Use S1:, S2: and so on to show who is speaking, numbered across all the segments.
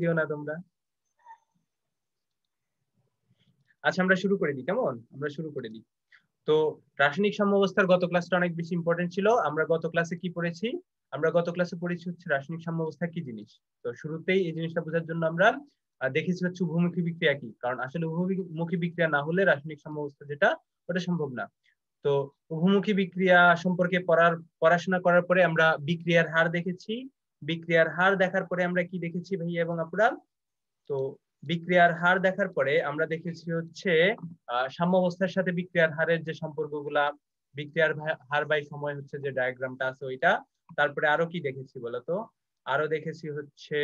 S1: দিও না তোমরা। আচ্ছা আমরা শুরু করে দিই, কেমন? আমরা শুরু করে দিই। তো রাসায়নিক সাম্যাবস্থার গত ক্লাসটা অনেক বেশি ইম্পর্টেন্ট ছিল। আমরা গত ক্লাসে কি পড়েছি? আমরা গত ক্লাসে পড়েছি হচ্ছে রাসায়নিক সাম্যাবস্থা কি জিনিস। তো শুরুতেই এই জিনিসটা বোঝার জন্য আমরা দেখেছি হচ্ছে উভমুখী বিক্রিয়া কি, কারণ আসলে উভমুখী বিক্রিয়া না হলে রাসায়নিক সাম্যাবস্থা যেটা ওটা সম্ভব না। তো উভমুখী বিক্রিয়া সম্পর্কে পড়াশোনা করার পরে আমরা বিক্রিয়ার হার দেখেছি। বিক্রিয়ার হার দেখার পরে আমরা কি দেখেছি ভাইয়া এবং আপুরা? তো বিক্রিয়ার হার দেখার পরে আমরা দেখেছি হচ্ছে সাম্যাবস্থার সাথে বিক্রিয়ার হারের যে সম্পর্কগুলা, বিক্রিয়ার হার বাই সময় হচ্ছে যে ডায়াগ্রামটা আছে ওইটা। তারপরে আরো কি দেখেছি বলতো? আরো দেখেছি হচ্ছে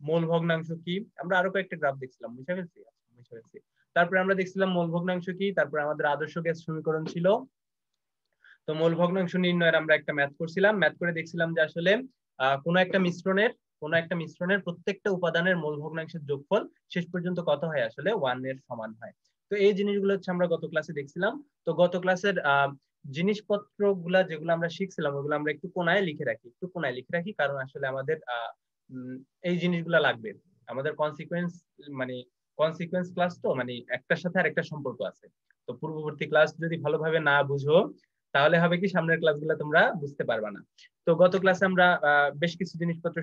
S1: মোল ভগ্নাংশ কি। আমরা আরো কয়েকটা গ্রাফ দেখছিলাম, বুঝে ফেলছি? বুঝে ফেলছি। তারপরে আমরা দেখছিলাম মোল ভগ্নাংশ কি, তারপরে আমাদের আদর্শ গ্যাস সমীকরণ ছিল। তো মোল ভগ্নাংশ নির্ণয়ের আমরা একটা ম্যাথ করছিলাম, ম্যাথ করে দেখছিলাম যে আসলে কোনো একটা মিশ্রণের প্রত্যেকটা উপাদানের মোল ভগ্নাংশের যোগফল শেষ পর্যন্ত কত হয়, আসলে 1 এর সমান হয়। তো এই জিনিসগুলো হচ্ছে আমরা গত ক্লাসে দেখছিলাম। তো গত ক্লাসের জিনিসপত্র গুলা যেগুলো আমরা শিখছিলাম ওগুলো আমরা একটু কোনায় লিখে রাখি, কারণ আসলে আমাদের এই জিনিসগুলা লাগবে। আমাদের কনসিকুয়েন্স ক্লাস, তো মানে একটার সাথে আরেকটা সম্পর্ক আছে। তো পূর্ববর্তী ক্লাস যদি ভালোভাবে না বুঝো তাহলে হবে কি সামনের ক্লাসগুলো তোমরা বুঝতে পারবা না। তো গত ক্লাসে আমরা বেশ কিছু জিনিসপত্র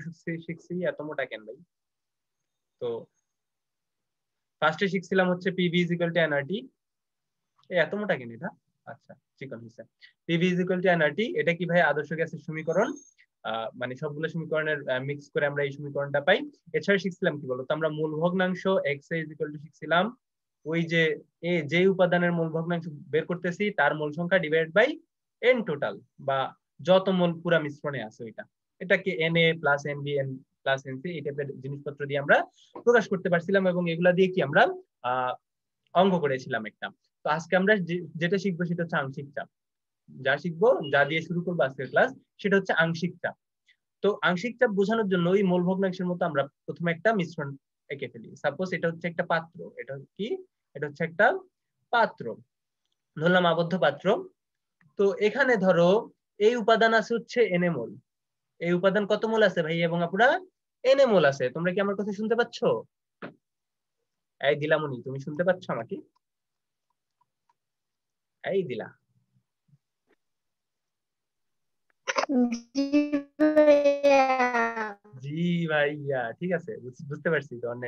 S1: শিখছি। এত মোটা কেন ভাই? তো ফার্স্টে শিখছিলাম হচ্ছে PV is equal two nRT. এত মোটা কেন এটা? আচ্ছা চিকন হয়েছে। PV is equal two nRT, এটা কি ভাই? আদর্শ গ্যাসের সমীকরণ। মানে সবগুলো সমীকরণের মিক্স করে আমরা এই সমীকরণটা পাই। এছাড়া শিখছিলাম কি বলতো? আমরা মূল ভগ্নাংশ এক্স ইজ ইকুয়াল টু শিখছিলাম ওই যে যে উপাদানের মূল ভগ্নাংশ বের করতেছি তার মোল সংখ্যা ডিভাইড বাই এন টোটাল, বা যত মোল পুরা মিশ্রণে আছে ওইটা। এটাকে N A plus N B N plus N C এই টাইপের জিনিসপত্র দিয়ে আমরা প্রকাশ করতে পারছিলাম, এবং এগুলা দিয়ে কি আমরা অঙ্ক করেছিলাম একটা। তো আজকে আমরা যেটা শিখবো সেটা হচ্ছে আংশিক চাপ। যা দিয়ে শুরু করবো আজকের ক্লাস সেটা হচ্ছে আংশিক চাপ। তো আংশিক চাপ বোঝানোর জন্য ওই মোল ভগ্নাংশের মতো আমরা প্রথমে একটা মিশ্রণ এঁকে ফেলি। সাপোজ এটা হচ্ছে একটা পাত্র, এটা কি? এটা হচ্ছে একটা পাত্র, ধরলাম আবদ্ধ পাত্র। তো এখানে ধরো এই উপাদান আছে হচ্ছে এন মোল। এই উপাদান কত মোল আছে ভাই এবং আপুরা? এন মোল আছে। তোমরা কি আমার কথা শুনতে পাচ্ছ? এই দিলামনি, তুমি শুনতে পাচ্ছ আমাকে? এই দিলা। জি ভাইয়া, ঠিক আছে, বুঝতে পারছি তোমার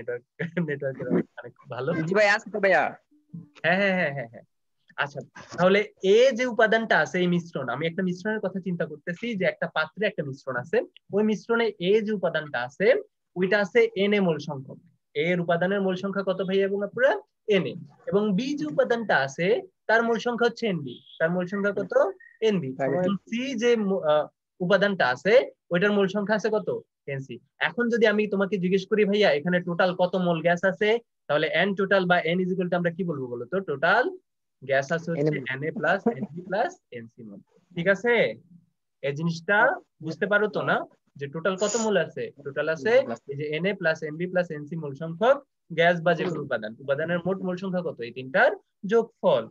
S1: নেটওয়ার্কের অনেক ভালো।
S2: জি ভাই, আছে তো ভাইয়া।
S1: হ্যাঁ হ্যাঁ হ্যাঁ হ্যাঁ হ্যাঁ। আচ্ছা তাহলে এ যে উপাদানটা আছে এই মিশ্রণ, আমি একটা মিশ্রণের কথা চিন্তা করতেছি যে একটা পাত্রে একটা মিশ্রণ আছে। ওই মিশ্রণে এ যে উপাদানটা আছে ওইটা আছে এন এ মোল সংখ্যক। এর উপাদানের মোল সংখ্যা কত ভাই এবং পুরো এন এ। এবং বি যে উপাদানটা আছে তার মোল সংখ্যা হচ্ছে এন বি। তার মোল সংখ্যা কত? N B. এবং সি যে উপাদানটা আছে ওইটার মোল সংখ্যা আছে কত? N C. এখন যদি আমি তোমাকে জিজ্ঞেস করি ভাইয়া এখানে টোটাল কত মোল গ্যাস আছে, তাহলে এন টোটাল বা এন ইজ ইকুয়াল টু আমরা কি বলবো বলো তো? টোটাল গ্যাস আছে হচ্ছে Na plus Nb plus Nc মোল। ঠিক আছে? এই জিনিসটা বুঝতে পারো তো না, যে টোটাল কত মোল আছে? টোটাল আছে এই যে Na plus Nb plus Nc মোল সংখ্যক গ্যাস বা যে কোনো উপাদানের মোট মোল সংখ্যা কত? এই তিনটার যোগফল।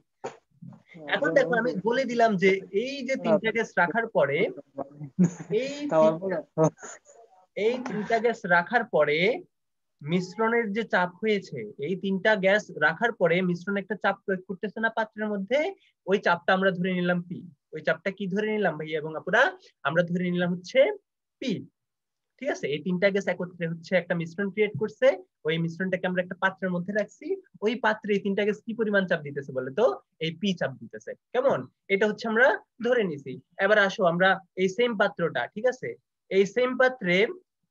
S1: এখন দেখো আমি বলে দিলাম যে এই যে তিনটা গ্যাস রাখার পরে এই তিনটা গ্যাস রাখার পরে মিশ্রণের যে চাপ হয়েছে, এই তিনটা গ্যাস রাখার পরে মিশ্রণ একটা চাপ প্রয়োগ করতেছে না পাত্রের মধ্যে, ওই চাপটা আমরা ধরে নিলাম পি। ওই চাপটা কি ধরে নিলাম ভাইয়া এবং আপুরা? আমরা ধরে নিলাম হচ্ছে পি। ঠিক আছে? এই তিনটা গ্যাস একত্রে হচ্ছে একটা মিশ্রণ ক্রিয়েট করছে। ওই মিশ্রণটাকে আমরা একটা পাত্রের মধ্যে রাখছি। ওই পাত্রে এই তিনটা গ্যাস কি পরিমাণ চাপ দিতেছে বলে তো? এই পি চাপ দিতেছে। কেমন? এটা হচ্ছে আমরা ধরে নিছি। এবার আসো আমরা এই সেম পাত্রটা, ঠিক আছে, এই সেম পাত্রে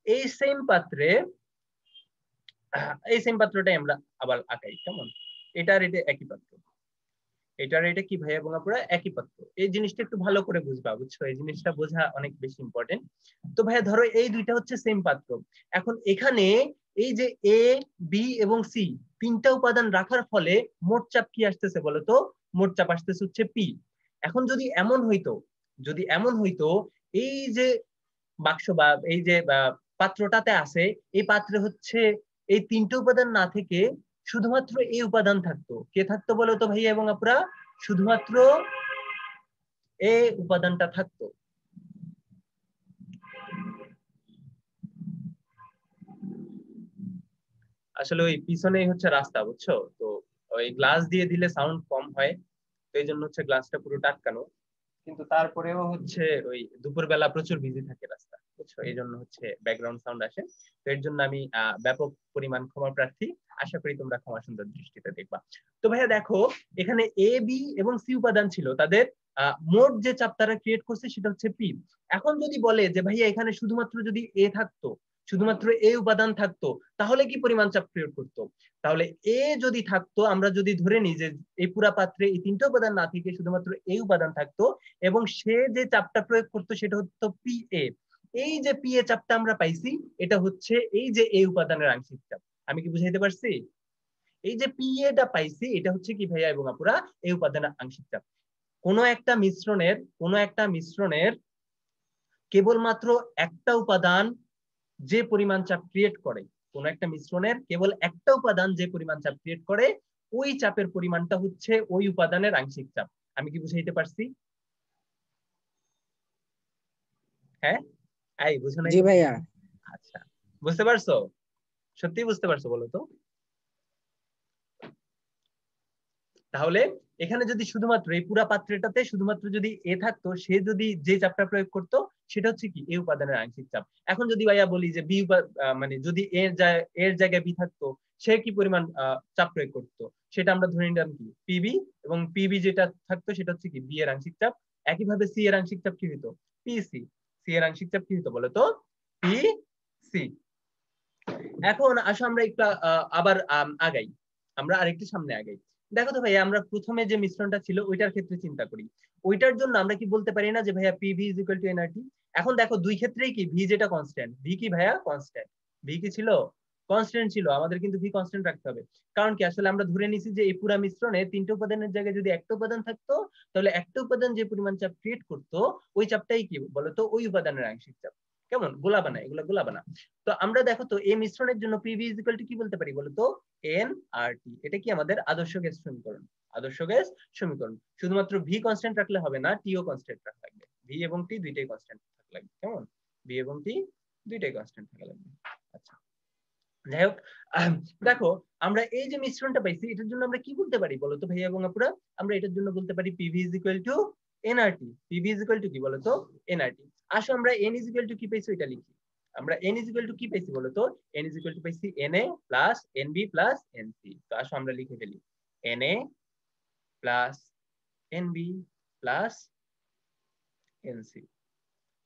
S1: এই সেম পাত্রে এই সেম পাত্রটাই আমরা আবার আঁকাই। কেমন? এটার এটা একই পাত্র, এটার এটা কি ভাইয়া এবং আপুরা? একই পাত্র। এই জিনিসটা একটু ভালো করে বুঝবা, বুঝছো? এই জিনিসটা বোঝা অনেক বেশি ইম্পর্টেন্ট। তো ভাইয়া ধরো এই দুইটা হচ্ছে সেম পাত্র। এখন এখানে এই যে এ বি এবং সি তিনটা উপাদান রাখার ফলে মোট চাপ কি আসতেছে বলতো? মোট চাপ আসতেছে হচ্ছে পি। এখন যদি এমন হইতো এই যে বাক্স বা এই যে পাত্রটাতে আছে, এই পাত্রে হচ্ছে এই তিনটে উপাদান না থেকে শুধুমাত্র এই উপাদান থাকতো, কে থাকতো বলো তো ভাইয়া এবং আপুরা? শুধুমাত্র এই উপাদানটা থাকতো। আসলে ওই পিছনেই হচ্ছে রাস্তা, বুঝছো তো, ওই গ্লাস দিয়ে দিলে সাউন্ড কম হয়, তো এই জন্য হচ্ছে গ্লাসটা পুরো আটকানো। কিন্তু তারপরেও হচ্ছে ওই দুপুরবেলা প্রচুর বিজি থাকে রাস্তা, বুঝছো, এই জন্য হচ্ছে ব্যাকগ্রাউন্ড সাউন্ড আসে। তো এর জন্য আমি ব্যাপক পরিমাণ ক্ষমা প্রার্থী। আশা করি তোমরা ক্ষমা সুন্দর দৃষ্টিতে দেখবা। তো ভাইয়া দেখো, এখানে এ বি এবং সি উপাদান ছিল, তাদের মোট যে চাপ তারা ক্রিয়েট করছে সেটা হচ্ছে পি। এখন যদি বলে যে ভাইয়া এখানে শুধুমাত্র যদি এ থাকতো, শুধুমাত্র এ উপাদান থাকতো, তাহলে কি পরিমাণ চাপ ক্রিয়েট করতো? তাহলে এ যদি থাকতো, আমরা যদি ধরে নিই যে এই পুরা পাত্রে এই তিনটা উপাদান না থেকে শুধুমাত্র এই উপাদান থাকতো, এবং সে যে চাপটা প্রয়োগ করতো সেটা হতো পি এ। এই যে পি এ চাপটা আমরা পাইছি, এটা হচ্ছে এই যে এই উপাদানের আংশিক চাপ। আমি কি বুঝাইতে পারছি? এই যে পি এটা পাইছি, এটা হচ্ছে কি ভাইয়া এবং আপুরা, এই উপাদানের আংশিক চাপ। কোন একটা মিশ্রণের কেবলমাত্র একটা উপাদান যে পরিমাণ চাপ ক্রিয়েট করে, কোন একটা মিশ্রণের কেবল একটা উপাদান যে পরিমাণ চাপ ক্রিয়েট করে, ওই চাপের পরিমাণটা হচ্ছে ওই উপাদানের আংশিক চাপ। আমি কি বুঝাইতে পারছি? হ্যাঁ, এই বুঝো নাই
S2: জি
S1: তো?
S2: ভাইয়া।
S1: আচ্ছা, বুঝতে পারছো? সত্যি বুঝতে পারছো বলো তো? তাহলে এখানে যদি শুধুমাত্র এই পুরা পাত্রটাতে শুধুমাত্র যদি এ থাকতো, সে যদি যে চাপটা প্রয়োগ করতো সেটা হচ্ছে কি এ উপাদানের আংশিক চাপ। এখন যদি ভাইয়া বলি যে বি মানে যদি এর জায়গায় বি থাকতো, সে কি পরিমাণ চাপ প্রয়োগ করতো, সেটা আমরা ধরে নিলাম কি পিবি, এবং পিবি যেটা থাকতো সেটা হচ্ছে কি বি এর আংশিক চাপ। একইভাবে সি এর আংশিক চাপ কি হতো? পিসি। সি এর আংশিক চাপ কি হতো বলো তো? P C. এখন আসো আমরা একটু আবার আগাই, আমরা আরেকটু সামনে আগাই। দেখো তো ভাইয়া, আমরা প্রথমে যে মিশ্রণটা ছিল ওইটার ক্ষেত্রে চিন্তা করি। ওইটার জন্য আমরা কি বলতে পারি না যে ভাইয়া P V is equal two nRT? এখন দেখো দুই ক্ষেত্রেই কি ভি যেটা কনস্ট্যান্ট, ভি কি ভাইয়া কনস্ট্যান্ট? ভি কি ছিল? কনস্ট্যান্ট ছিল। আমাদের কিন্তু ভি কনস্ট্যান্ট রাখতে হবে, কারণ কি আসলে আমরা ধরে নিছি যে এই পুরা মিশ্রণে তিনটে উপাদানের জায়গায় যদি একটা উপাদান থাকতো, তাহলে একটা উপাদান যে পরিমাণ চাপ ক্রিয়েট করতো, ওই চাপটাই কি বলতো ওই উপাদানের আংশিক চাপ। কেমন গোলা বানা, এগুলো গোলা বানা। তো আমরা দেখো তো এই মিশ্রণের জন্য পিভি ইজ ইকুয়াল টু কি বলতে পারি বলতো? এন আর টি। এটা কি আমাদের আদর্শ গ্যাস সমীকরণ। আদর্শ গ্যাস সমীকরণ। শুধুমাত্র ভি কনস্ট্যান্ট রাখলে হবে না, টিও কনস্ট্যান্ট রাখা লাগবে। ভি এবং টি দুইটাই কনস্ট্যান্ট থাকা লাগবে। কেমন? ভি এবং টি দুইটাই কনস্ট্যান্ট থাকা লাগবে। আচ্ছা, যাই হোক, দেখো আমরা এই যে মিশ্রণটা পাইছি, এটার জন্য আমরা কি বলতে পারি বলতো ভাইয়া এবং আপুরা? আমরা এটার জন্য বলতে পারি PV is equal two nRT. PV is equal two কি বলতো? এনআরটি। আসো আমরা এন ইজ ইকুয়াল টু কি পাইছি এটা লিখি। আমরা এন ইজ ইকুয়াল টু কি পাইছি বলতো? এন ইজ ইকুয়াল টু পাইছি n A plus n B plus n C. তো আসো আমরা লিখে ফেলি, n A plus n B plus n C.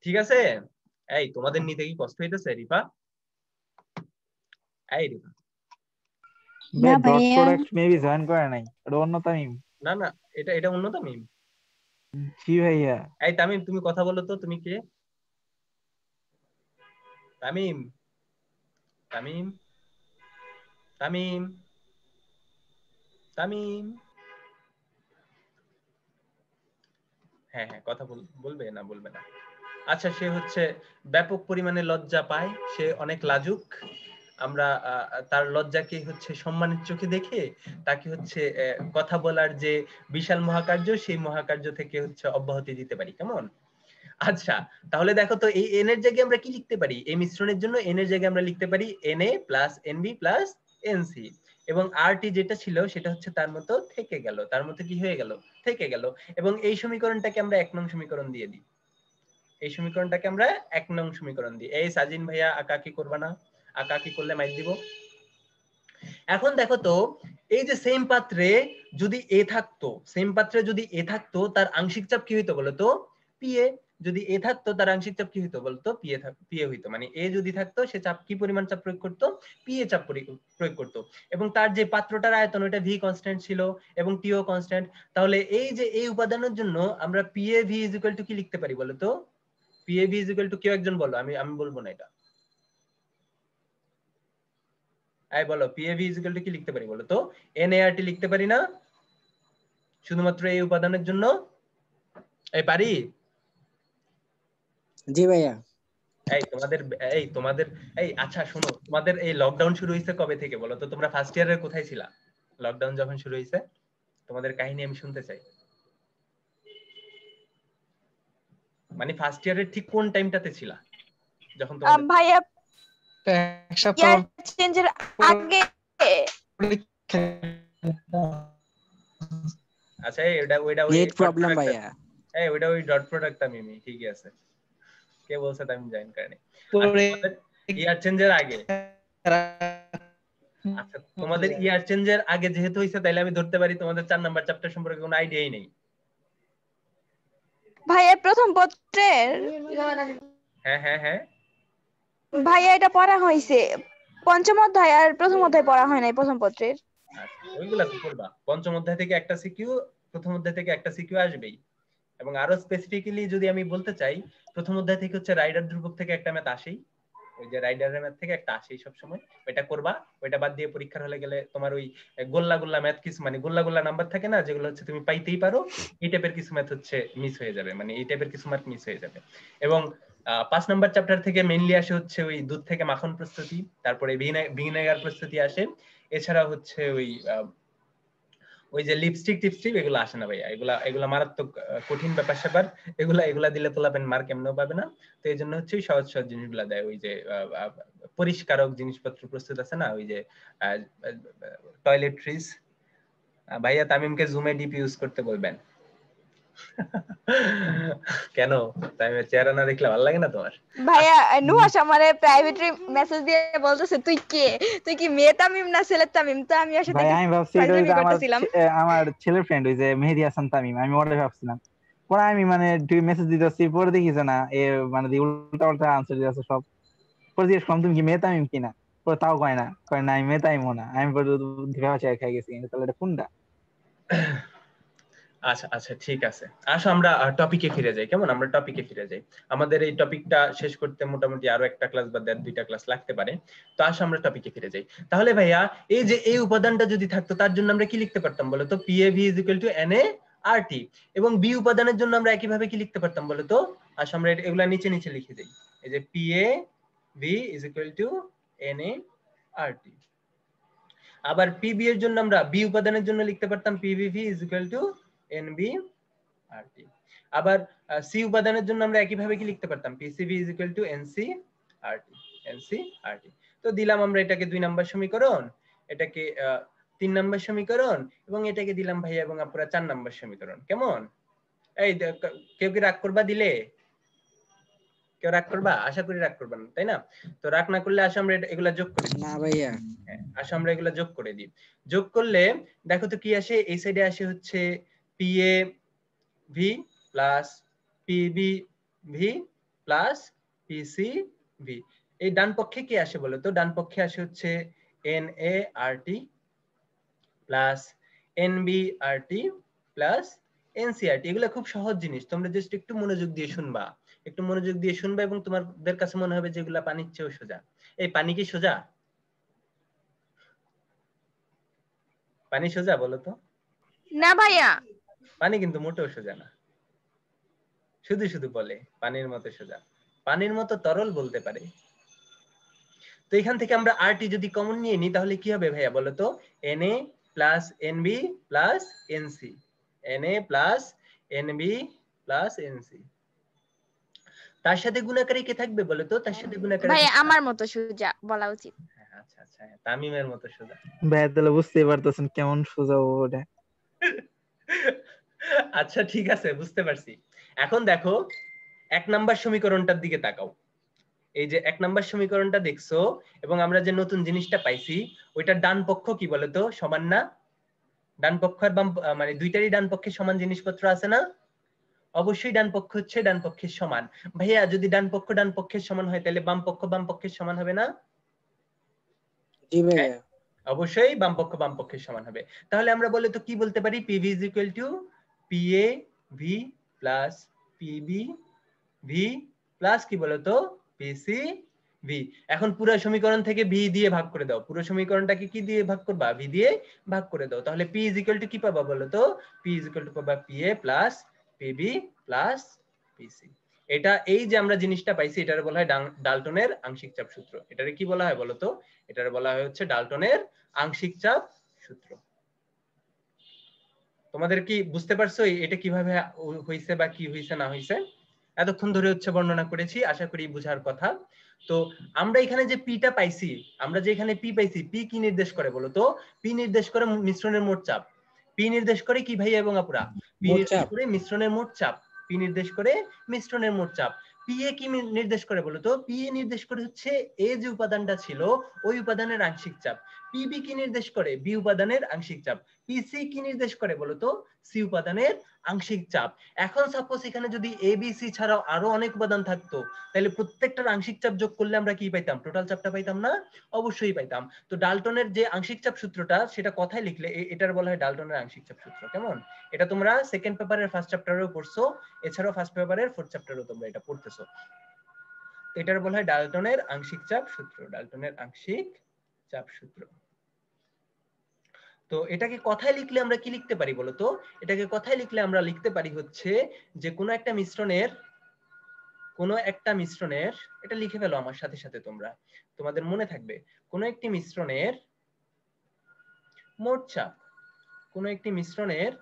S1: ঠিক আছে? এই তোমাদের নিতে কি কষ্ট হইতেছে রিপা? এই রিপা,
S3: না
S4: ভাই ডট
S3: ভাইয়া।
S4: প্রোডাক্ট মেবি জয়েন করে নাই, এটা অন্য তামিম।
S1: না না, এটা এটা অন্য তামিম।
S4: জি ভাইয়া।
S1: এই তামিম, তুমি কথা বলো তো, তুমি কে? তামিম, তামিম, তামিম, তামিম। হ্যাঁ হ্যাঁ, কথা বলবে না বলবে না? আচ্ছা, সে হচ্ছে ব্যাপক পরিমাণে লজ্জা পায়, সে অনেক লাজুক। আমরা তার লজ্জাকে হচ্ছে সম্মানের চোখে দেখে তাকে হচ্ছে কথা বলার যে বিশাল মহাকার্য, সেই মহাকার্য থেকে হচ্ছে অব্যাহতি দিতে পারি। কেমন? আচ্ছা, তাহলে দেখো তো এই এন এর জায়গায় আমরা কি লিখতে পারি? এই মিশ্রণের জন্য এন এর জায়গায় আমরা লিখতে পারি n A plus n B plus n C, এবং আরটি যেটা ছিল সেটা হচ্ছে তার মতো থেকে গেল, তার মতো কি হয়ে গেল? থেকে গেল। এবং এই সমীকরণটাকে আমরা 1 নং সমীকরণ দিয়ে দিই। এই সমীকরণটাকে আমরা 1 নং সমীকরণ দিই। এই সাজিন ভাইয়া আঁকা কি করবা না? আঁকা কি করলে মাইর দিব। এখন দেখো তো, এই যে সেম পাত্রে যদি এ থাকতো, সেম পাত্রে যদি এ থাকতো, তার আংশিক চাপ কি হইতো বলতো? পিএ। যদি এ থাকতো, তার আংশিক চাপ কি হইতো বলতো? পিএ হইতো। মানে এ যদি থাকতো, সে চাপ কি পরিমাণ চাপ প্রয়োগ করতো? পিএ চাপ প্রয়োগ করতো। এবং তার যে পাত্রটার আয়তন, ওটা ভি কনস্ট্যান্ট ছিল এবং টিও কনস্ট্যান্ট। তাহলে এই যে এই উপাদানের জন্য আমরা PA V is equal two কি লিখতে পারি বলতো? PA V is equal two, কেউ একজন বলো, আমি আমি বলবো না এটা। এই বলো, পিএভি ইজ ইকুয়াল টু কি লিখতে পারি বলো তো? এনএআরটি লিখতে পারি না শুধুমাত্র এই উপাদানের জন্য? এই পারি?
S2: জি ভাইয়া।
S1: এই তোমাদের এই তোমাদের এই আচ্ছা শোনো, তোমাদের এই লকডাউন শুরু হয়েছে কবে থেকে বলো তো? তোমরা ফার্স্ট ইয়ারে কোথায় ছিলা লকডাউন যখন শুরু হয়েছে? তোমাদের কাহিনী আমি শুনতে চাই। মানে ফার্স্ট ইয়ারের ঠিক কোন টাইমটাতে ছিলা যখন তোমাদের?
S3: ভাইয়া
S4: এক সপ্তাহ
S3: ইয়ার চেঞ্জের আগে
S1: আচ্ছা এটা ওইটা ওই
S2: নেট
S1: ডট
S2: প্রবলেম
S1: প্রোডাক্ট,
S2: ভাইয়া।
S1: এই ওইটা ওই ডট প্রোডাক্ট তামিমি ঠিকই আছে। কে বলছে তামিম জয়েন করেনি?
S3: পরে
S1: ইয়ার চেঞ্জের আগে, আচ্ছা তোমাদের ইয়ার চেঞ্জের আগে যেহেতু হইছে তাইলে আমি ধরতে পারি তোমাদের 4 নাম্বার চ্যাপ্টার সম্পর্কে কোনো আইডিয়াই নেই।
S5: ভাইয়া প্রথম পত্রের
S1: হ্যাঁ হ্যাঁ হ্যাঁ
S5: ভাইয়া এটা পড়া হয়েছে, পঞ্চম অধ্যায় আর প্রথম অধ্যায় পড়া হয় নাই প্রথম পত্রের।
S1: আচ্ছা ওইগুলা তো পড়বা, পঞ্চম অধ্যায় থেকে একটা সিকিউ, প্রথম অধ্যায় থেকে একটা সিকিউ আসবেই। এবং আরো স্পেসিফিক্যালি যদি আমি বলতে চাই, প্রথম অধ্যায় থেকে হচ্ছে রাইডার ধ্রুবক থেকে একটা ম্যাথ আসেই, ওই যে রাইডারের ম্যাথ থেকে একটা আসেই সব সময়, ওইটা করবা। ওইটা বাদ দিয়ে পরীক্ষার হলে গেলে তোমার ওই গোল্লা গোল্লা ম্যাথ কিছু, মানে গোল্লা গোল্লা নাম্বার থাকে না যেগুলো হচ্ছে তুমি পাইতেই পারো, এই টাইপের কিছু ম্যাথ হচ্ছে মিস হয়ে যাবে, মানে এই টাইপের কিছু মার্ক মিস হয়ে যাবে। এবং 5 নাম্বার চ্যাপ্টার থেকে মেইনলি আসে হচ্ছে ওই দুধ থেকে মাখন প্রস্তুতি, তারপরে ভিনেগার প্রস্তুতি আসে। এছাড়া হচ্ছে ওই যে লিপস্টিক টিপস্টিক এগুলো আসে না ভাইয়া, এগুলা মারাত্মক কঠিন ব্যাপার স্যাপার, এগুলা দিলে পোলাপেন মার্ক এমনও পাবে না। তো এই জন্য হচ্ছে সহজ সহজ জিনিসগুলা দেয়, ওই যে পরিষ্কারক জিনিসপত্র প্রস্তুত আছে না, ওই যে টয়লেট্রিজ। ভাইয়া তামিমকে জুমে ডিপ ইউজ করতে বলবেন। কেন তামিমের চেহারা না দেখলে ভালো লাগে না তোমার?
S5: ভাইয়া নুহাস আমারে প্রাইভেটলি মেসেজ দিয়ে বলতেছে তুই কে, তুই কি মেয়ে তামিম না ছেলে তামিম? তো আমি আসলে
S4: ভাই আমি ভাবছি এটা
S5: ফাইজলামি
S4: আমার
S5: করতেছিলাম।
S4: আমার ছেলের ফ্রেন্ড ওই যে মেহেদী হাসান তামিম, আমি ওটাই ভাবছিলাম। পরে আমি মানে মেসেজ দিতেছি, পরে দেখি যে না এ মানে উল্টা পাল্টা আনসার দিতেছে সব। পরে জিজ্ঞেস করলাম তুমি কি মেয়ে তামিম কিনা, পরে তাও কয় না আমি মেয়ে তামিমও না। আমি পরে ভেবা খাই গেছি, তাহলে এটা কোনটা?
S1: আচ্ছা আচ্ছা ঠিক আছে, আসো আমরা টপিকে ফিরে যাই, কেমন? আমরা টপিকে ফিরে যাই। আমাদের এই টপিকটা শেষ করতে মোটামুটি আরো একটা ক্লাস বা 1.5-2টা ক্লাস লাগতে পারে। তো আসো আমরা টপিকে ফিরে যাই। তাহলে ভাইয়া এই যে এই উপাদানটা যদি থাকতো তার জন্য আমরা কি লিখতে পারতাম বলো তো? PAV = NaRT। এবং বি উপাদানের জন্য আমরা একইভাবে কি লিখতে পারতাম বলো তো? আসো আমরা এগুলা নিচে নিচে লিখে দেই। এই যে PAV = NaRT। আবার পিবি এর জন্য আমরা বি উপাদানের জন্য লিখতে পারতাম PBV = NbRT। আবার সি উপাদানের জন্য আমরা একইভাবে কি লিখতে পারতাম? PCB = NcRT। তো দিলাম আমরা এটাকে 2 নাম্বার সমীকরণ, এটাকে 3 নাম্বার সমীকরণ, এবং এটাকে দিলাম ভাইয়া এবং আপুরা 4 নাম্বার সমীকরণ। কেমন? এই কেউ কি রাগ করবা দিলে? কেউ রাগ করবা? আশা করি রাগ করবা না, তাই না? তো রাগ না করলে আসলে আমরা এগুলা যোগ করি
S2: না ভাইয়া।
S1: আসলে আমরা এগুলা যোগ করে দিই। যোগ করলে দেখো তো কি আসে, এই সাইডে আসে হচ্ছে PAV + PBV + PCV। এই ডান পক্ষে কি আসে বলো তো? ডান পক্ষে আসে হচ্ছে NaRT + NbRT + NcRT। এগুলো খুব সহজ জিনিস, তোমরা জাস্ট একটু মনোযোগ দিয়ে শুনবা, একটু মনোযোগ দিয়ে শুনবা, এবং তোমাদের কাছে মনে হবে যে এগুলা পানির চেয়েও সোজা। এই পানি কি সোজা? পানি সোজা বলো তো?
S5: না ভাইয়া,
S1: পানি কিন্তু মোটেও সোজা না, শুধু শুধু বলে পানির মতো সোজা। পানির মতো তরল বলতে পারে। তো এখান থেকে আমরা আরটি যদি কমন নিয়ে নিই তাহলে কি হবে ভাইয়া বলো তো? Na + Nb + Nc, Na + Nb + Nc। তার সাথে গুণাকারী কে থাকবে বলো তো? তার সাথে গুণাকারী
S5: ভাইয়া আমার মতো সোজা বলা উচিত।
S1: আচ্ছা আচ্ছা, তামিমের মতো সোজা।
S4: ভাই তাহলে বুঝতেই পারতেছেন কেমন সোজা ওটা।
S1: আচ্ছা ঠিক আছে, বুঝতে পারছি। এখন দেখো 1 নাম্বার সমীকরণটার দিকে তাকাও। এই যে 1 নাম্বার সমীকরণটা দেখছো, এবং আমরা যে নতুন জিনিসটা পাইছি ওইটার ডান পক্ষ কি বলতো? সমান না? ডান পক্ষ আর বাম, মানে দুইটারই ডান পক্ষে সমান জিনিসপত্র আছে না? অবশ্যই ডান পক্ষ হচ্ছে ডান পক্ষের সমান। ভাইয়া যদি ডান পক্ষের সমান হয় তাহলে বাম পক্ষের সমান হবে না?
S2: জি ভাইয়া।
S1: অবশ্যই বাম পক্ষের সমান হবে। তাহলে আমরা বলে তো কি বলতে পারি? PV = PAV + PBV + কি বলতো? PCV। এখন পুরো সমীকরণ থেকে V দিয়ে ভাগ করে দাও। পুরো সমীকরণটাকে কি দিয়ে ভাগ করবা? V দিয়ে ভাগ করে দাও। তাহলে P = কি পাবা বলো তো? P = পাবা PA + PB + PC। এটা এই যে আমরা জিনিসটা পাইছি এটারে বলা হয় ডাল্টনের আংশিক চাপ সূত্র। এটারে কি বলা হয় বলো তো? এটারে বলা হয় হচ্ছে ডাল্টনের আংশিক চাপ সূত্র। তোমাদের কি বুঝতে পারছো এটা কিভাবে হইছে বা কি হইছে না হইছে? এতক্ষণ ধরে হচ্ছে বর্ণনা করেছি, আশা করি বুঝার কথা। তো আমরা এখানে যে পিটা পাইছি, আমরা যে এখানে পি পাইছি, পি কি নির্দেশ করে বলো তো? পি নির্দেশ করে মিশ্রণের মোট চাপ। পি নির্দেশ করে কি ভাইয়া এবং আপুরা? পি
S2: মোট
S1: নির্দেশ
S2: চাপ।
S1: করে মিশ্রণের মোট চাপ। পি নির্দেশ করে মিশ্রণের মোট চাপ। পি এ কি নির্দেশ করে বলো তো? পি এ নির্দেশ করে হচ্ছে এ যে উপাদানটা ছিল ওই উপাদানের আংশিক চাপ। পিবি কি নির্দেশ করে? বি উপাদানের আংশিক চাপ। পিসি কি নির্দেশ করে বলো তো? সি উপাদানের আংশিক চাপ। এখন সাপোজ এখানে যদি এ বি সি ছাড়াও আরো অনেক উপাদান থাকতো, তাহলে প্রত্যেকটার আংশিক চাপ যোগ করলে আমরা কি পাইতাম? টোটাল চাপটা পাইতাম না? অবশ্যই পাইতাম। তো ডাল্টনের যে আংশিক চাপ সূত্রটা, সেটা কথায় লিখলে এটার বলা হয় ডাল্টনের আংশিক চাপ সূত্র। কেমন? এটা তোমরা সেকেন্ড পেপারের ফার্স্ট চ্যাপ্টারেও পড়ছো, এছাড়াও ফার্স্ট পেপারের ফোর্থ চ্যাপ্টারেও তোমরা এটা পড়তেছো। এটার বলা হয় ডাল্টনের আংশিক চাপ সূত্র। ডাল্টনের আংশিক চাপ সূত্র। তো এটাকে কথায় লিখলে আমরা কি লিখতে পারি বলতো? এটাকে কথায় লিখলে আমরা লিখতে পারি হচ্ছে যে কোনো একটা মিশ্রণের, এটা লিখে ফেলো আমার সাথে সাথে তোমরা, তোমাদের মনে থাকবে। কোনো একটি মিশ্রণের মোট চাপ, কোনো একটি মিশ্রণের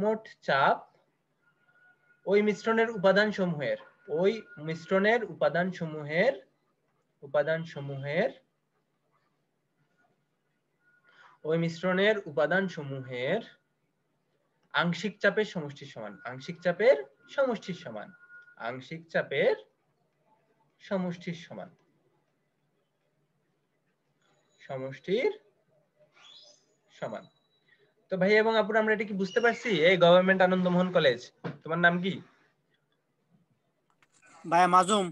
S1: মোট চাপ ওই মিশ্রণের উপাদানসমূহের ওই মিশ্রণের উপাদানসমূহের আংশিক চাপের সমষ্টির সমান। আংশিক চাপের সমষ্টির সমান। আংশিক চাপের সমষ্টির সমান। সমষ্টির সমান। তো ভাই এবং আপুরা আমরা এটা কি বুঝতে পারছি? এই গভর্নমেন্ট আনন্দমোহন কলেজ, তোমার নাম কি?
S3: ভাইয়া মাজুম।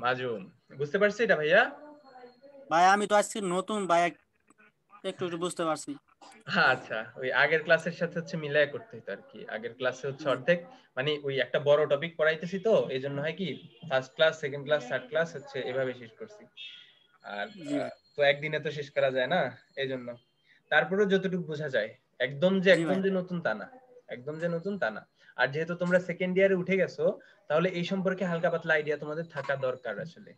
S1: মাজুম, বুঝতে পারছি এটা ভাইয়া?
S3: ভাইয়া আমি তো আজকে নতুন ভাইয়া, একটু একটু বুঝতে পারছি।
S1: আচ্ছা, ওই আগের ক্লাসের সাথে হচ্ছে মিলায় করতে হতো আর কি। আগের ক্লাসে হচ্ছে অর্ধেক, মানে ওই একটা বড় টপিক পড়াইতেছি তো এই জন্য হয় কি first class, second class, third class হচ্ছে এভাবে শেষ করছি। আর তো একদিনে তো শেষ করা যায় না, এই জন্য। তারপরেও যতটুকু বোঝা যায়, একদম যে নতুন তা না, একদম যে নতুন তা না। আর যেহেতু তোমরা সেকেন্ড ইয়ারে উঠে গেছো, তাহলে এই সম্পর্কে হালকা পাতলা আইডিয়া তোমাদের থাকা দরকার। আসলে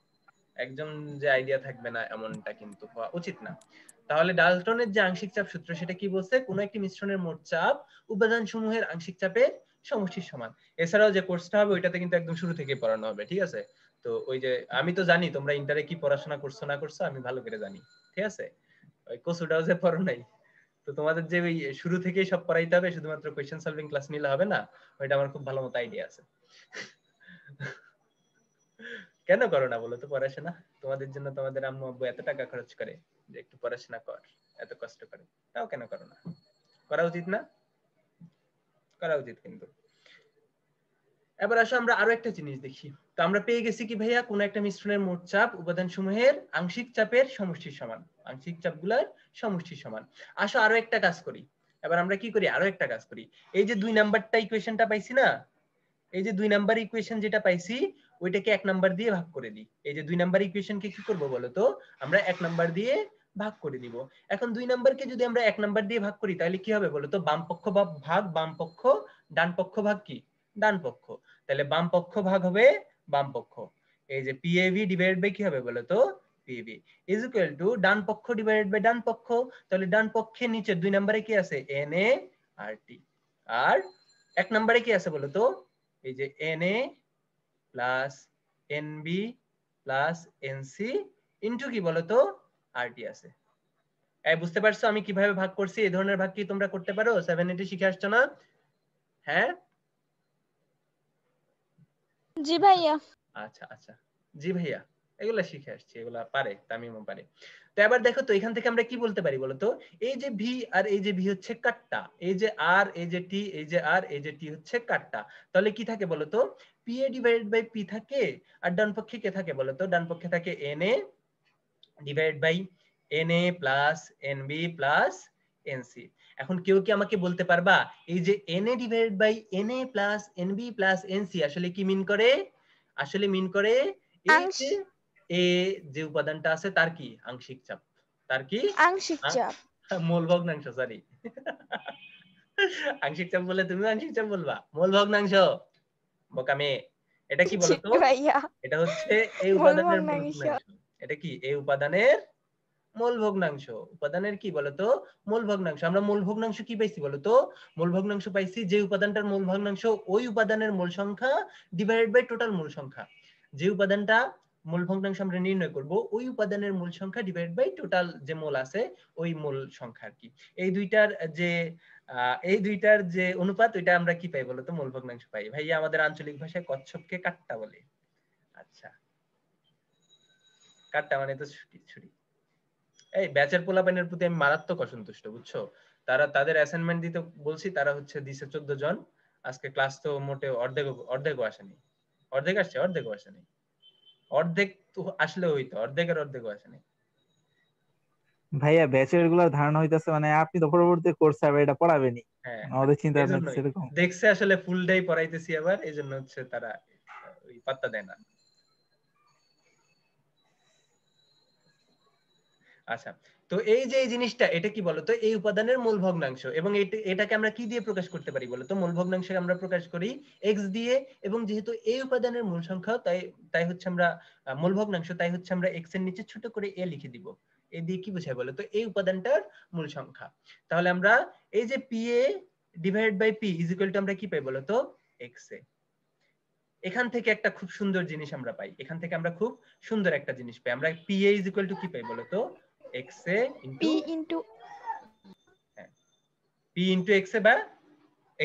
S1: একদম যে আইডিয়া থাকবে না এমনটা কিন্তু হওয়া উচিত না। তাহলে ডাল্টনের যে আংশিক চাপ সূত্র, সেটা কি বলছে? কোন একটি মিশ্রণের মোট চাপ উপাদান সমূহের আংশিক চাপের সমষ্টির সমান। এছাড়াও যে কোর্সটা হবে ওইটাতে কিন্তু একদম শুরু থেকে পড়ানো হবে, ঠিক আছে? তো ওই যে আমি তো জানি তোমরা ইন্টারে কি পড়াশোনা করছো না করছো, আমি ভালো করে জানি, ঠিক আছে? ওই কোর্সটাও যে পড়ো নাই, তো তোমাদের যে ওই শুরু থেকেই সব পড়াইতে হবে, শুধুমাত্র কোয়েশ্চেন সলভিং ক্লাস নিলে হবে না, ওইটা আমার খুব ভালো মতো আইডিয়া আছে। কেন করো না বলো তো পড়াশোনা? তোমাদের জন্য তোমাদের আম্মু আব্বু এত টাকা খরচ করে যে একটু পড়াশোনা কর, এত কষ্ট করে, তাও কেন করো না? করা উচিত না? করা উচিত কিন্তু। এবার আসো আমরা আরো একটা জিনিস দেখি। তো আমরা পেয়ে গেছি কি ভাইয়া, কোন একটা মিশ্রণের মোট চাপ উপাদান সমূহের আংশিক চাপের সমষ্টির সমান। আংশিক চাপগুলোর সমষ্টির সমান। আসো আরো একটা কাজ করি। এবার আমরা কি করি? আরো একটা কাজ করি। এই যে 2 নাম্বারটা ইকুয়েশনটা পাইছি না, এই যে 2 নাম্বার ইকুয়েশন যেটা পাইছি, ওইটাকে 1 নাম্বার দিয়ে ভাগ করে দিই। এই যে 2 নাম্বার ইকুয়েশনকে কি করব বলো তো? আমরা 1 নাম্বার দিয়ে ভাগ করে দিব। এখন 2 নাম্বারকে যদি আমরা 1 নাম্বার দিয়ে ভাগ করি, তাহলে কি হবে বলো তো? বাম পক্ষ ভাগ বাম পক্ষ, ডান পক্ষ ভাগ কি? ডান পক্ষ। তাহলে বাম পক্ষ ভাগ হবে বাম পক্ষ। এই যে PAV ডিভাইডেড বাই কি হবে বলো তো? PAV ইজ ইকুয়াল টু ডান পক্ষ ডিভাইডেড বাই ডান পক্ষ। তাহলে ডান পক্ষের নিচে 2 নাম্বারে কি আছে? NART। আর 1 নাম্বারে কি আছে বলো তো? এই যে NA plus NB plus NC into কি বলতো? RT আছে। এই বুঝতে পারছো আমি কিভাবে ভাগ করছি? এই ধরনের ভাগ কি তোমরা করতে পারো? 780 শিখে আসছো না? হ্যাঁ
S5: জি ভাইয়া।
S1: আচ্ছা আচ্ছা, জি ভাইয়া, এগুলা শিখে আসছি, এগুলা পারে, তামিমও পারে। তো এবার দেখো তো এখান থেকে আমরা কি বলতে পারি বলতো? এই যে ভি আর এই যে ভি হচ্ছে কাটটা, এই যে আর, এই যে টি, এই যে আর, এই যে টি হচ্ছে কাটটা। তাহলে কি থাকে বলতো? P A divided by P থাকে, আর ডান পক্ষে কে থাকে বলতো? ডান পক্ষে থাকে n A divided by n A plus n B plus n C. এখন কেউ কি আমাকে বলতে পারবা এই যে n A divided by n A plus n B plus n C আসলে কি মিন করে? আসলে মিন করে এই যে এ যে উপাদানটা আছে তার কি? আংশিক চাপ। তার কি?
S5: আংশিক চাপ।
S1: মোল ভগ্নাংশ, সরি। আংশিক চাপ বলে তুমি আংশিক চাপ বলবা? মোল ভগ্নাংশ, বোকা মেয়ে। এটা কি বলতো?
S5: ভাইয়া
S1: এটা হচ্ছে এই উপাদানের মোল ভগ্নাংশ। এটা কি? এই উপাদানের মোল ভগ্নাংশ। উপাদানের কি বলতো? মোল ভগ্নাংশ। আমরা মোল ভগ্নাংশ কি পাইছি বলতো? মোল ভগ্নাংশ পাইছি যে উপাদানটার মোল ভগ্নাংশ ওই উপাদানের মোল সংখ্যা ডিভাইডেড বাই টোটাল মোল সংখ্যা। যে উপাদানটা মোল ভগ্নাংশ আমরা নির্ণয় করব ওই উপাদানের মোল সংখ্যা ডিভাইড বাই টোটাল যে মোল আছে ওই মোল সংখ্যা আর কি। এই দুইটার যে অনুপাত ওইটা আমরা কি পাই বলতো? মোল ভগ্নাংশ পাই। ভাইয়া আমাদের আঞ্চলিক ভাষায় কচ্ছপকে কাট্টা বলে। আচ্ছা, কাট্টা মানে তো ছুরি। এই ব্যাচের পোলাপাইনের প্রতি আমি মারাত্মক অসন্তুষ্ট, বুঝছো? তাদের অ্যাসাইনমেন্ট দিতে বলছি, তারা হচ্ছে দিছে 14 জন। আজকে ক্লাস তো মোটে অর্ধেকও আসেনি। অর্ধেক আসছে, অর্ধেকও আসেনি। অর্ধেক তো আসলে হইতো, অর্ধেকও আসেনি।
S4: ভাইয়া ব্যাচের গুলোর ধারণা হইতাছে মানে আপনি তো পরবর্তী কোর্স হবে এটা পড়াবেনি,
S1: হ্যাঁ,
S4: আমাদের চিন্তা ভাবনা
S1: এজন্যই
S4: সেরকম।
S1: দেখছে আসলে ফুল ডে পড়াইতেছি আবার, এজন্য হচ্ছে তারা ওই পাত্তা দেয় না। আচ্ছা, তো এই যে এই জিনিসটা, এটা কি বলতো? এই উপাদানের মোল ভগ্নাংশ, এবং এটাকে আমরা কি দিয়ে প্রকাশ করতে পারি বলতো? মোল ভগ্নাংশকে আমরা প্রকাশ করি x দিয়ে, এবং যেহেতু এই উপাদানের মূল সংখ্যা, তাই হচ্ছে আমরা মোল ভগ্নাংশ, তাই হচ্ছে আমরা x এর নিচে ছোট করে a লিখে দিব। এ দিয়ে কি বোঝায় বলতো? এই উপাদানটার মূল সংখ্যা। তাহলে আমরা এই যে pa divided by p is equal to আমরা কি পাই বলতো? x এ। এখান থেকে একটা খুব সুন্দর জিনিস আমরা পাই, এখান থেকে আমরা খুব সুন্দর একটা জিনিস পাই। আমরা pa ইজ ইকুয়াল টু কি পাই বলতো? x এ
S5: p into
S1: p into x এ বা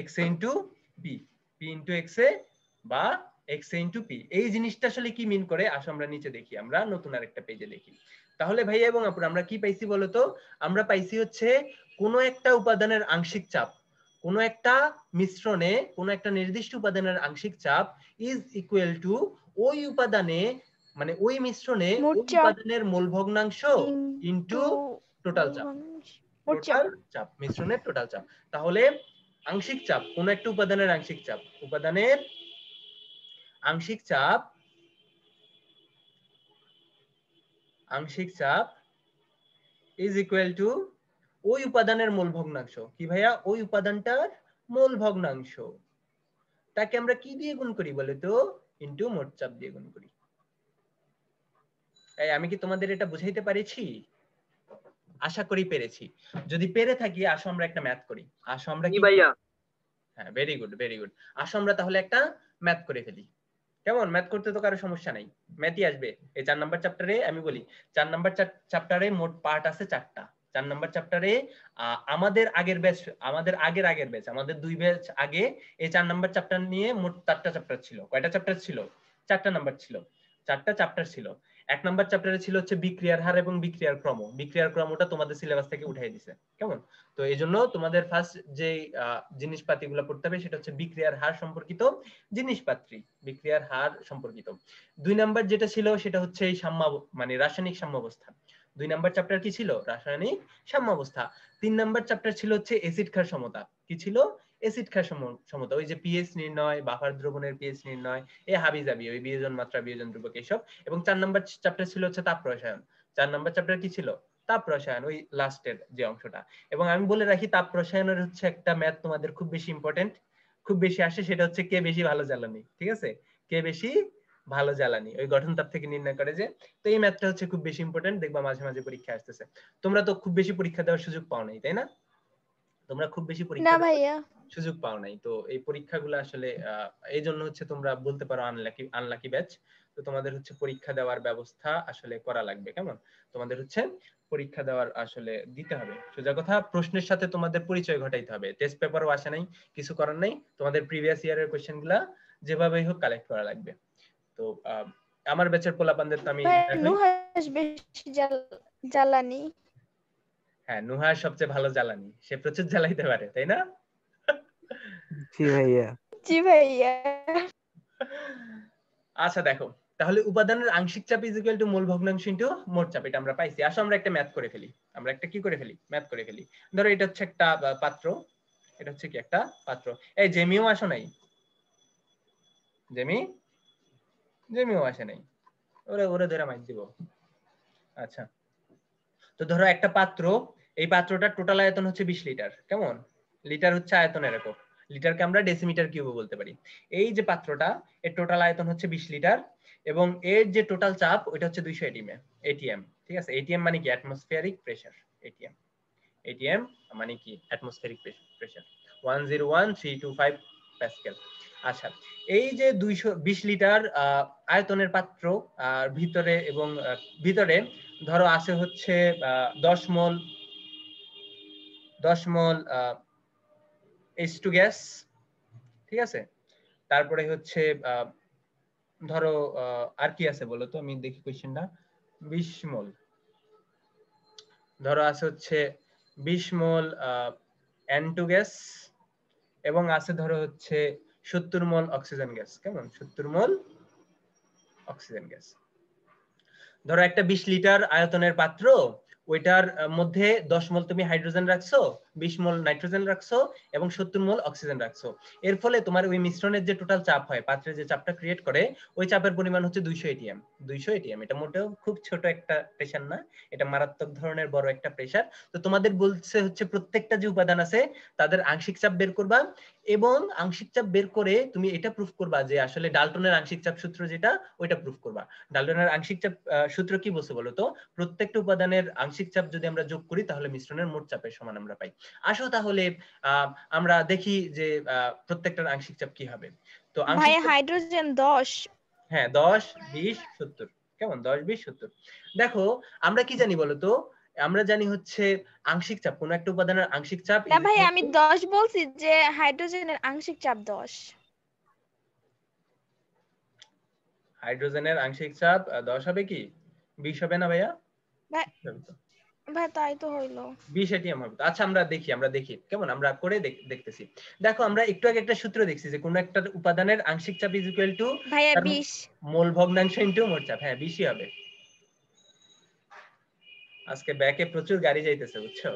S1: x এ into p, p into x এ বা x এ ইনটু p। এই জিনিসটা আসলে কি মিন করে আসো আমরা নিচে দেখি, আমরা নতুন আরেকটা পেজে দেখি। তাহলে ভাইয়া এবং আপুরা আমরা কি পাইছি বলতো? আমরা পাইছি হচ্ছে কোন একটা উপাদানের আংশিক চাপ, কোন একটা মিশ্রণে কোন একটা নির্দিষ্ট উপাদানের আংশিক চাপ ইজ ইকুয়াল টু ওই উপাদানে, মানে ওই মিশ্রণে
S5: মোট
S1: ওই
S5: চাপ
S1: উপাদানের মোল ভগ্নাংশ ইনটু টোটাল চাপ।
S5: মোট চাপ
S1: টোটাল চাপ, মিশ্রণের টোটাল চাপ। তাহলে আংশিক চাপ, কোন একটা উপাদানের আংশিক চাপ, উপাদানের আংশিক চাপ ইজ ইকুয়াল টু ওই উপাদানের মোল ভগ্নাংশ। কি ভাইয়া? ওই উপাদানটার মোল ভগ্নাংশ, তাকে আমরা কি দিয়ে গুণ করি বলতো? ইনটু মোট চাপ দিয়ে গুণ করি। এই আমি কি তোমাদের এটা বুঝাইতে পেরেছি? আশা করি পেরেছি। যদি পেরে থাকি আসো আমরা একটা ম্যাথ করি। আসো আমরা কি ভাইয়া? হ্যাঁ, ভেরি গুড, ভেরি গুড। আসো আমরা তাহলে একটা ম্যাথ করে ফেলি। কেমন? ম্যাথ করতে তো কারো সমস্যা নাই, ম্যাথই আসবে। এই 4 নাম্বার চ্যাপ্টারে আমি বলি, 4 নাম্বার চ্যাপ্টারে মোট পার্ট আছে 4টা। 4 নাম্বার চ্যাপ্টারে আমাদের আগের ব্যাচ, আমাদের আগের ব্যাচ, আমাদের 2 ব্যাচ আগে এই 4 নাম্বার চ্যাপ্টার নিয়ে মোট 4টা চ্যাপ্টার ছিল। কয়টা চ্যাপ্টার ছিল? 4টা নাম্বার ছিল, 4টা চ্যাপ্টার ছিল। 1 নাম্বার চ্যাপ্টারে ছিল হচ্ছে বিক্রিয়ার হার এবং বিক্রিয়ার ক্রম। বিক্রিয়ার ক্রমটা তোমাদের সিলেবাস থেকে উঠাই দিছে। কেমন? তো এইজন্য তোমাদের ফার্স্ট যে জিনিসপাতিগুলো পড়তে হবে সেটা হচ্ছে বিক্রিয়ার হার সম্পর্কিত জিনিসপাত্রী, বিক্রিয়ার হার সম্পর্কিত। 2 নাম্বার যেটা ছিল সেটা হচ্ছে এই মানে রাসায়নিক সাম্যাবস্থা। 2 নাম্বার চ্যাপ্টার কি ছিল? রাসায়নিক সাম্যাবস্থা। 3 নাম্বার চ্যাপ্টার ছিল হচ্ছে অ্যাসিড ক্ষার সমতা। কি ছিল? অ্যাসিড ক্ষার সমতা, ওই যে পিএইচ নির্ণয়, বাফার দ্রবণের পিএইচ নির্ণয়, এই হাবিজাবি, ওই বিয়োজন মাত্রা, বিয়োজন ধ্রুবক, এইসব। এবং 4 নাম্বার চ্যাপ্টার ছিল হচ্ছে তাপ রসায়ন। 4 নাম্বার চ্যাপ্টার কি ছিল? তাপ রসায়ন, ওই লাস্টের যে অংশটা। এবং আমি বলে রাখি তাপ রসায়নের হচ্ছে একটা ম্যাথ তোমাদের খুব বেশি ইম্পর্টেন্ট, খুব বেশি আসে, সেটা হচ্ছে কে বেশি ভালো জ্বালানি। ঠিক আছে? কে বেশি ভালো জ্বালানি, ওই গঠন তাপ থেকে নির্ণয় করে যে। তো এই ম্যাথটা হচ্ছে খুব বেশি ইম্পর্টেন্ট, দেখবা মাঝে মাঝে পরীক্ষা আসতেছে। তোমরা তো খুব বেশি পরীক্ষা দেওয়ার সুযোগ পাও নাই, তাই না? তোমরা খুব বেশি
S5: না
S1: পরীক্ষা দেওয়ার
S5: ভাইয়া,
S1: সুযোগ পাও নাই। তো এই পরীক্ষাগুলো আসলে এই জন্য হচ্ছে তোমরা বলতে পারো আনলাকি ব্যাচ। তো তোমাদের হচ্ছে পরীক্ষা দেওয়ার ব্যবস্থা আসলে করা লাগবে। কেমন? তোমাদের হচ্ছে পরীক্ষা দেওয়ার আসলে দিতে হবে। সোজা কথা, প্রশ্নের সাথে তোমাদের পরিচয় ঘটাইতে হবে। টেস্ট পেপারও আসে নাই, কিছু করার নাই, তোমাদের প্রিভিয়াস ইয়ারের কোশ্চেনগুলা যেভাবেই হোক কালেক্ট করা লাগবে। তো আমার ব্যাচের পোলাপানদের তো আমি
S5: নুহাস বেশি জ্বালানি।
S1: হ্যাঁ, নুহার সবচেয়ে ভালো জ্বালানি, সে প্রচুর জ্বালাইতে পারে, তাই না?
S4: জি ভাইয়া।
S5: জি ভাইয়া।
S1: আচ্ছা দেখো, তাহলে উপাদানের আংশিক চাপ ইজ ইকুয়াল টু মোল ভগ্নাংশ ইনটু মোট চাপ, এটা আমরা পাইছি। আসো আমরা একটা ম্যাথ করে ফেলি। আমরা একটা কি করে ফেলি? ম্যাথ করে ফেলি। ধরো এটা হচ্ছে একটা পাত্র, এটা হচ্ছে কি একটা পাত্র। এই জেমিও আসো নাই? জেমিও আসে নাই? ওরে ওরে ধরে মাইর দিব। আচ্ছা, তো ধরো একটা পাত্র, এই পাত্রটার টোটাল আয়তন হচ্ছে 20 লিটার। কেমন? লিটার হচ্ছে আয়তনের একক, লিটারকে আমরা ডেসিমিটার কিউবও বলতে পারি। এই যে পাত্রটা, এর টোটাল আয়তন হচ্ছে 20 লিটার, এবং এর যে টোটাল চাপ ওইটা হচ্ছে 200 এটিএম। ঠিক আছে, এটিএম মানে কি অ্যাটমসফিয়ারিক প্রেসার। এটিএম এটিএম মানে কি অ্যাটমসফিয়ারিক প্রেসার 101,325 প্যাসকেল। আচ্ছা, এই যে 220 লিটার আয়তনের পাত্র আর ভিতরে এবং ভিতরে ধরো আছে হচ্ছে 10 মোল H2 গ্যাস, ঠিক আছে। তারপরে হচ্ছে ধরো আর কি আছে বলো তো, আমি দেখি কোশ্চেনটা। 20 মোল, ধরো আছে হচ্ছে 20 মোল N2 গ্যাস এবং আছে ধরো হচ্ছে 70 মোল অক্সিজেন গ্যাস। কেমন? 70 মোল অক্সিজেন গ্যাস। ধরো একটা 20 লিটার আয়তনের পাত্র, ওইটার মধ্যে 10 মোল তুমি হাইড্রোজেন রাখছো, 20 মোল নাইট্রোজেন রাখছো এবং 70 মোল অক্সিজেন রাখছো। এর ফলে তোমার ওই মিশ্রণের যে টোটাল চাপ হয়, পাত্রে যে চাপটা ক্রিয়েট করে, ওই চাপের পরিমাণ হচ্ছে 200 এটিএম। 200 এটিএম এটা মোটেও খুব ছোট একটা প্রেসার না, এটা মারাত্মক ধরনের বড় একটা প্রেসার। তো তোমাদের বলছে হচ্ছে প্রত্যেকটা যে উপাদান আছে তাদের আংশিক চাপ বের করবা এবং আংশিক চাপ বের করে তুমি এটা প্রুফ করবা যে আসলে ডাল্টনের আংশিক চাপ সূত্র যেটা, ওইটা প্রুফ করবা। ডাল্টনের আংশিক চাপ সূত্র কি বলছে বলো তো? প্রত্যেকটা উপাদানের আংশিক চাপ যদি আমরা যোগ করি তাহলে মিশ্রণের মোট চাপের সমান আমরা পাই। আসো তাহলে আমরা দেখি যে প্রত্যেকটার আংশিক চাপ কি হবে। তো
S5: ভাই হাইড্রোজেন 10।
S1: হ্যাঁ 10, 20, 70। কেমন? 10, 20, 70। দেখো আমরা কি জানি বলো তো? আমরা জানি হচ্ছে আংশিক চাপ, কোন একটা উপাদানের আংশিক চাপ।
S5: না ভাই আমি 10 বলছি, যে হাইড্রোজেনের আংশিক চাপ 10।
S1: হাইড্রোজেনের আংশিক চাপ 10 হবে কি 20 হবে না ভাইয়া?
S5: ভাই তাই তো হইলো,
S1: 20 এটিএম হবে। আচ্ছা আমরা দেখি কেমন, আমরা করে দেখতেছি। দেখো আমরা একটু আগে একটা সূত্র দেখছি যে কোন একটা উপাদানের আংশিক চাপ ইজ ইকুয়াল টু
S5: ভাইয়া 20
S1: মোল ভগ্নাংশ ইনটু মোট চাপ। হ্যাঁ 20ই হবে। আজকে ব্যাকে প্রচুর গাড়ি যাইতেছে বুঝছো,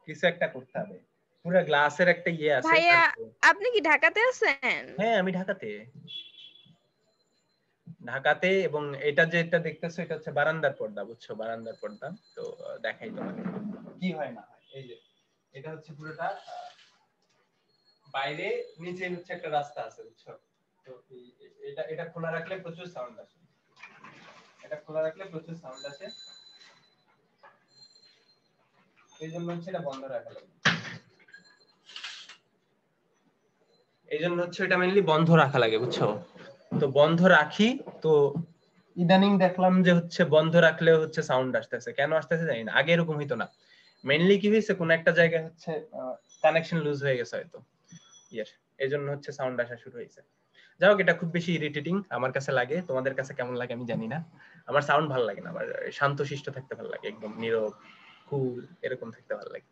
S1: কিছু একটা করতে হবে। পুরো গ্লাসের একটা ইয়ে আছে।
S5: ভাইয়া আপনি কি ঢাকাতে আছেন?
S1: হ্যাঁ আমি ঢাকাতে এবং এটা যেটা দেখতেছো এটা হচ্ছে বারান্দার পর্দা বুঝছো, বারান্দার পর্দা। তো দেখাই তোমাকে কি হয় না হয়। এই যে এটা হচ্ছে পুরোটা বাইরে, নিচে হচ্ছে একটা রাস্তা আছে বুঝছো। তো এটা খোলা রাখলে প্রচুর সাউন্ড আসে, এটা খোলা রাখলে প্রচুর সাউন্ড আসে, এই জন্য হচ্ছে এটা বন্ধ রাখা লাগে। এই জন্য হচ্ছে এটা মেইনলি বন্ধ রাখা লাগে বুঝছো। তো বন্ধ রাখি, তো ইদানিং দেখলাম যে হচ্ছে বন্ধ রাখলেও হচ্ছে সাউন্ড আসতেছে। কেন আসতেছে জানি না, আগে এরকম হইতো না। মেইনলি কি হয়েছে, কোন একটা জায়গায় হচ্ছে কানেকশন লুজ হয়ে গেছে হয়তো ইয়ার, এইজন্য হচ্ছে সাউন্ড আসা শুরু হয়েছে। যাই হোক, এটা খুব বেশি ইরিটেটিং আমার কাছে লাগে। তোমাদের কাছে কেমন লাগে আমি জানি না। আমার সাউন্ড ভালো লাগে না, আমার শান্তশিষ্ট থাকতে ভালো লাগে, একদম নীরব কুল এরকম থাকতে ভালো লাগে।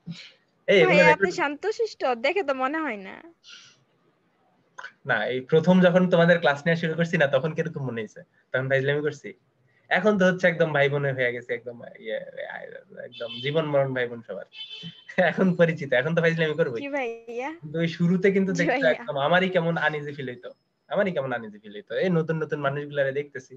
S1: এই
S5: ভাই
S1: এগুলো
S5: আপনি শান্তশিষ্ট দেখে তো মনে হয় না।
S1: না, এই প্রথম যখন তোমাদের ক্লাস নেওয়া শুরু করছি না, তখন কিরকম মনে হয়েছে? তখন ফাইজলামি করছি। এখন তো হচ্ছে একদম ভাই বোনের হয়ে গেছে, একদম একদম জীবন মরণ ভাই বোন সবার। এখন পরিচিত, এখন তো ফাইজলামি করবো।
S5: কি ভাইয়া?
S1: কিন্তু ওই শুরুতে কিন্তু
S5: জি
S1: দেখতে
S5: ভাইয়া।
S1: একদম আমারই কেমন আনইজি ফিল হইতো, এই নতুন নতুন মানুষগুলারে দেখতেছি।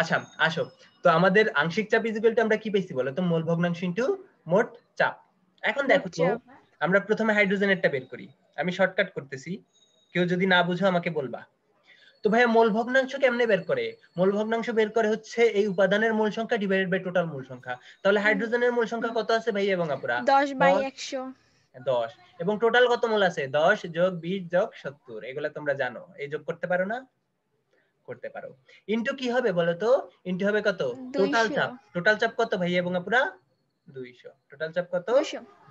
S1: আচ্ছা আসো, তো আমাদের আংশিক চাপ ইজ ইকুয়াল টু আমরা কি পাইছি বলো তো? মোল ভগ্নাংশ ইনটু মোট চাপ। এখন দেখো তো আমরা প্রথমে হাইড্রোজেনেরটা বের করি, আমি শর্টকাট করতেছি, কেউ যদি না বুঝো আমাকে বলবা। তো ভাইয়া মোল ভগ্নাংশ কেমনে বের করে? মোল ভগ্নাংশ বের করে হচ্ছে এই উপাদানের মোল সংখ্যা ডিভাইডেড বাই টোটাল মোল সংখ্যা। তাহলে হাইড্রোজেনের মোল সংখ্যা কত আছে ভাই এবং আপুরা?
S5: 10/100।
S1: 10 এবং টোটাল কত মোল আছে? 10 যোগ 20 যোগ 70। এগুলা তোমরা জানো, এই যোগ করতে পারো না? করতে পারো। ইনটু কি হবে বলো তো? ইনটু হবে কত? টোটাল চাপ। টোটাল চাপ কত ভাই এবং আপুরা? 200। টোটাল চাপ কত?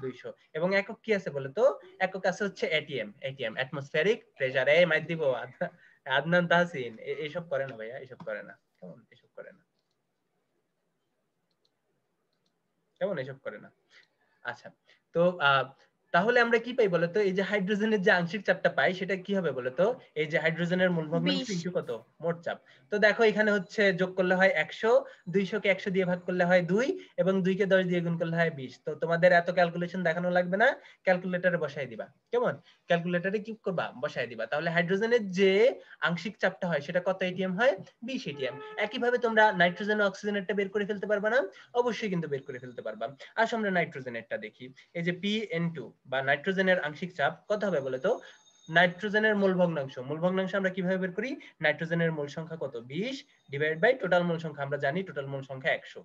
S1: 200। এবং একক কি আছে বলো তো? একক আছে হচ্ছে এটিএম, অ্যাটমসফিয়ারিক প্রেসার। এই মাইর দিব আদনান তাহসিন, এইসব করে না ভাইয়া, এইসব করে না। কেমন? এইসব করে না, কেমন? এইসব করে না। আচ্ছা, তো তাহলে আমরা কি পাই বলতো? এই যে হাইড্রোজেনের যে আংশিক চাপটা পাই সেটা কি হবে বলতো? এই যে হাইড্রোজেনের মোল ভগ্নাংশ ইনটু কত? মোট চাপ। তো দেখো এখানে হচ্ছে যোগ করলে হয় 100, 200 কে 100 দিয়ে ভাগ করলে হয় 2 এবং 2 কে 10 দিয়ে গুণ করলে হয় 20। তো তোমাদের এত ক্যালকুলেশন দেখানো লাগবে না, ক্যালকুলেটরে বসায় দিবা। কেমন? ক্যালকুলেটরে কি করবা? বসায় দিবা। তাহলে হাইড্রোজেনের যে আংশিক চাপটা হয় সেটা কত এটিএম হয়? 20 এটিএম। একই ভাবে তোমরা নাইট্রোজেন ও অক্সিজেনেরটা বের করে ফেলতে পারবা না? অবশ্যই কিন্তু বের করে ফেলতে পারবা। আসো আমরা নাইট্রোজেনেরটা দেখি। এই যে PN2 বা নাইট্রোজেনের আংশিক চাপ কত হবে বলো তো? নাইট্রোজেনের মোল ভগ্নাংশ। মোল ভগ্নাংশ আমরা কিভাবে বের করি? নাইট্রোজেনের মোল সংখ্যা কত? 20 ডিভাইড বাই টোটাল মোল সংখ্যা। আমরা জানি টোটাল মোল সংখ্যা 100।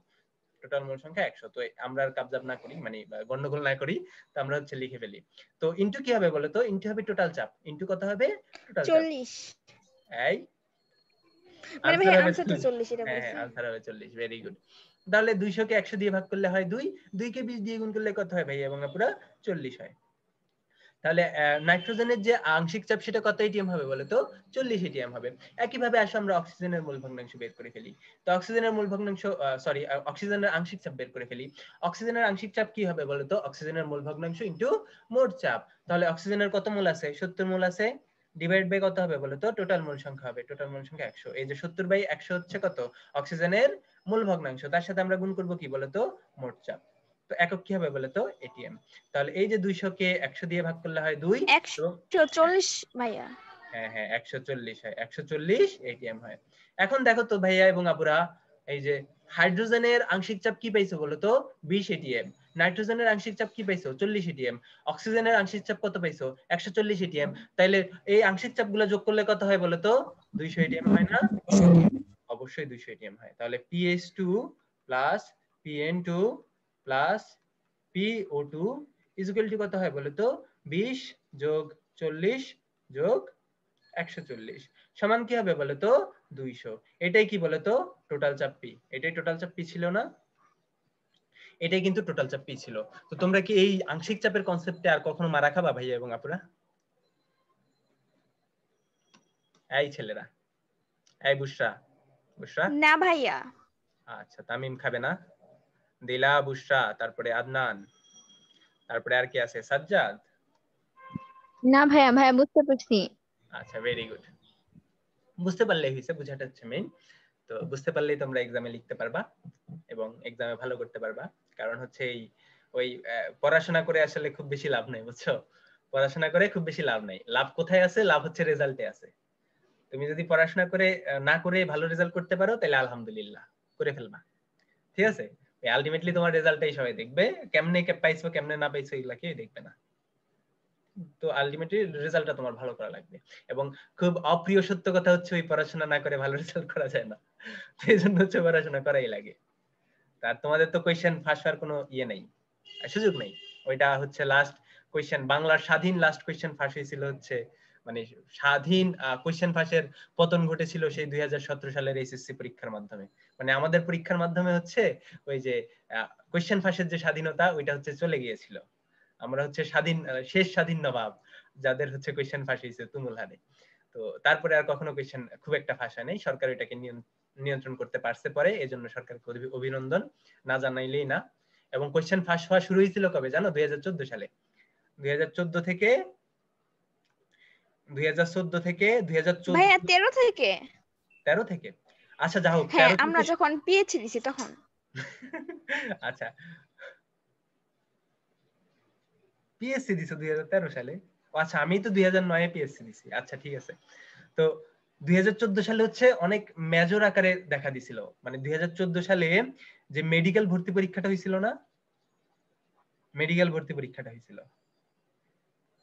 S1: টোটাল মোল সংখ্যা 100। তো আমরা আর কাবজাব না করি, মানে গন্ডগোল না করি, তো আমরা হচ্ছে লিখে ফেলি। তো ইনটু কি হবে বলো তো? ইনটু হবে টোটাল চাপ। ইনটু কত হবে? টোটাল চাপ।
S5: 40
S1: এই
S5: মানে ভাই
S1: আনসার হবে
S5: আনসার তো 40 এটা
S1: হ্যাঁ
S5: বলছি।
S1: আনসার হবে 40। Very good. তাহলে 200 কে 100 দিয়ে ভাগ করলে হয় 2, 2 কে 20 দিয়ে গুণ করলে কত হয় ভাই এবং পুরো 40 হয়। তাহলে নাইট্রোজেনের যে আংশিক চাপ সেটা কত এটিএম হবে বলো তো? 40 এটিএম হবে। একই ভাবে আসো আমরা অক্সিজেনের মোল ভগ্নাংশ বের করে ফেলি। তো অক্সিজেনের মোল ভগ্নাংশ সরি অক্সিজেনের আংশিক চাপ বের করে ফেলি। অক্সিজেনের আংশিক চাপ কি হবে বলো তো? অক্সিজেনের মোল ভগ্নাংশ ইনটু মোট চাপ। তাহলে অক্সিজেনের কত মোল আছে? 70 মোল আছে, ডিভাইড বাই কত হবে বলো তো? টোটাল মোল সংখ্যা হবে। টোটাল মোল সংখ্যা 100। এই যে 70 বাই 100 হচ্ছে কত? অক্সিজেনের মোল ভগ্নাংশ। তার সাথে আমরা গুণ করব কি বলো তো? মোট চাপ। তো একক কি হবে বলো তো? এটিএম। তাহলে এই যে 200 কে 100 দিয়ে ভাগ করলে হয় 2 এবং
S5: 140 ভাইয়া।
S1: হ্যাঁ হ্যাঁ 140 হয়। 140 এটিএম হয়। এখন দেখো তো ভাইয়া এবং আপুরা, এই যে হাইড্রোজেনের আংশিক চাপ কি পাইছো বলো তো? 20 এটিএম। নাইট্রোজেনের আংশিক চাপ কি পাইছো? 40 এটিএম। অক্সিজেনের আংশিক চাপ কত পাইছো? 140 এটিএম। তাইলে এই আংশিক চাপগুলো যোগ করলে কত হয় বলো তো? 200 এটিএম হয় না? অবশ্যই 200 এটিএম হয়। তাহলে PH2 plus PN2 plus PO2 equal to কত হয় বলো তো? 20 যোগ 40 যোগ 140 সমান কি হবে বলো তো? 200। এটাই কি বলো তো? টোটাল চাপ পি। এটাই টোটাল চাপ পি ছিল না? এটাই কিন্তু টোটাল চাপ পি ছিল। তো তোমরা কি এই আংশিক চাপের কনসেপ্টে আর কখনো মারা খাবা ভাইয়া এবং আপুরা? এই ছেলেরা, এই বুশরা, বুশরা
S5: না ভাইয়া।
S1: আচ্ছা তামিম খাবে না, দিলা, বুশরা, তারপরে আদনান, তারপরে আর কি আছে? সাজ্জাদ।
S6: না ভাইয়া, ভাইয়া বুঝতে পারছি।
S1: আচ্ছা ভেরি গুড। বুঝতে পারলেই হয়েছে, বুঝাটা হচ্ছে মেইন। তো বুঝতে পারলেই তোমরা এক্সামে লিখতে পারবা এবং এক্সামে ভালো করতে পারবা। কারণ হচ্ছে এই ওই পড়াশোনা করে আসলে খুব বেশি লাভ নাই, বুঝছো? পড়াশোনা করে খুব বেশি লাভ নাই। লাভ কোথায় আছে? লাভ হচ্ছে রেজাল্টে আছে। তুমি যদি পড়াশোনা করে না করে ভালো রেজাল্ট করতে পারো তাহলে আলহামদুলিল্লাহ, করে ফেলবা, ঠিক আছে? আলটিমেটলি তোমার রেজাল্টটাই সবাই দেখবে। কেমনে পাইছো কেমনে না পাইছো এগুলা কেউ দেখবে না। তো আলটিমেটলি রেজাল্টটা তোমার ভালো করা লাগবে। এবং খুব অপ্রিয় সত্য কথা হচ্ছে ওই পড়াশোনা না করে ভালো রেজাল্ট করা যায় না। সেই জন্য হচ্ছে পড়াশোনা করাই লাগে। আর তোমাদের তো কোয়েশ্চেন ফাঁস হওয়ার কোনো ইয়ে নেই, সুযোগ নেই। ওইটা হচ্ছে লাস্ট কোয়েশ্চেন, বাংলার স্বাধীন লাস্ট কোয়েশ্চেন ফাঁস হয়েছিল হচ্ছে, মানে স্বাধীন কোয়েশ্চেন ফাঁসের পতন ঘটেছিল সেই 2017 সালের এইচএসসি পরীক্ষার মাধ্যমে। মানে আমাদের পরীক্ষার মাধ্যমে হচ্ছে ওই যে কোয়েশ্চেন ফাঁসের যে স্বাধীনতা ওইটা হচ্ছে চলে গিয়েছিল। আমরা হচ্ছে স্বাধীন, শেষ স্বাধীন নবাব যাদের হচ্ছে কোয়েশ্চেন ফাঁস হয়েছে তুমুল হারে। তো তারপরে আর কখনো কোয়েশ্চেন খুব একটা ফাঁসা নেই। সরকার এটাকে নিয়ন্ত্রণ করতে পারছে পরে, এজন্য সরকারকে অভিনন্দন, না জানাইলেই না। এবং কোয়েশ্চেন ফাঁস হওয়া শুরু হয়েছিল কবে জানো? 2014 সালে। 2014 থেকে 2014
S5: ভাইয়া 13 থেকে।
S1: 13 থেকে? আচ্ছা যা হোক,
S5: হ্যাঁ
S1: 13
S5: আমরা
S1: থেকে
S5: যখন পিএইচডি দিছি তখন।
S1: আচ্ছা পিএসসি দিছো 2013 সালে? আচ্ছা আমি তো 2009 এ পিএসসি দিছি। আচ্ছা ঠিক আছে। তো 2014 সালে হচ্ছে অনেক মেজর আকারে দেখা দিছিল। মানে 2014 সালে যে মেডিকেল ভর্তি পরীক্ষাটা হয়েছিল না, মেডিকেল ভর্তি পরীক্ষাটা হয়েছিল,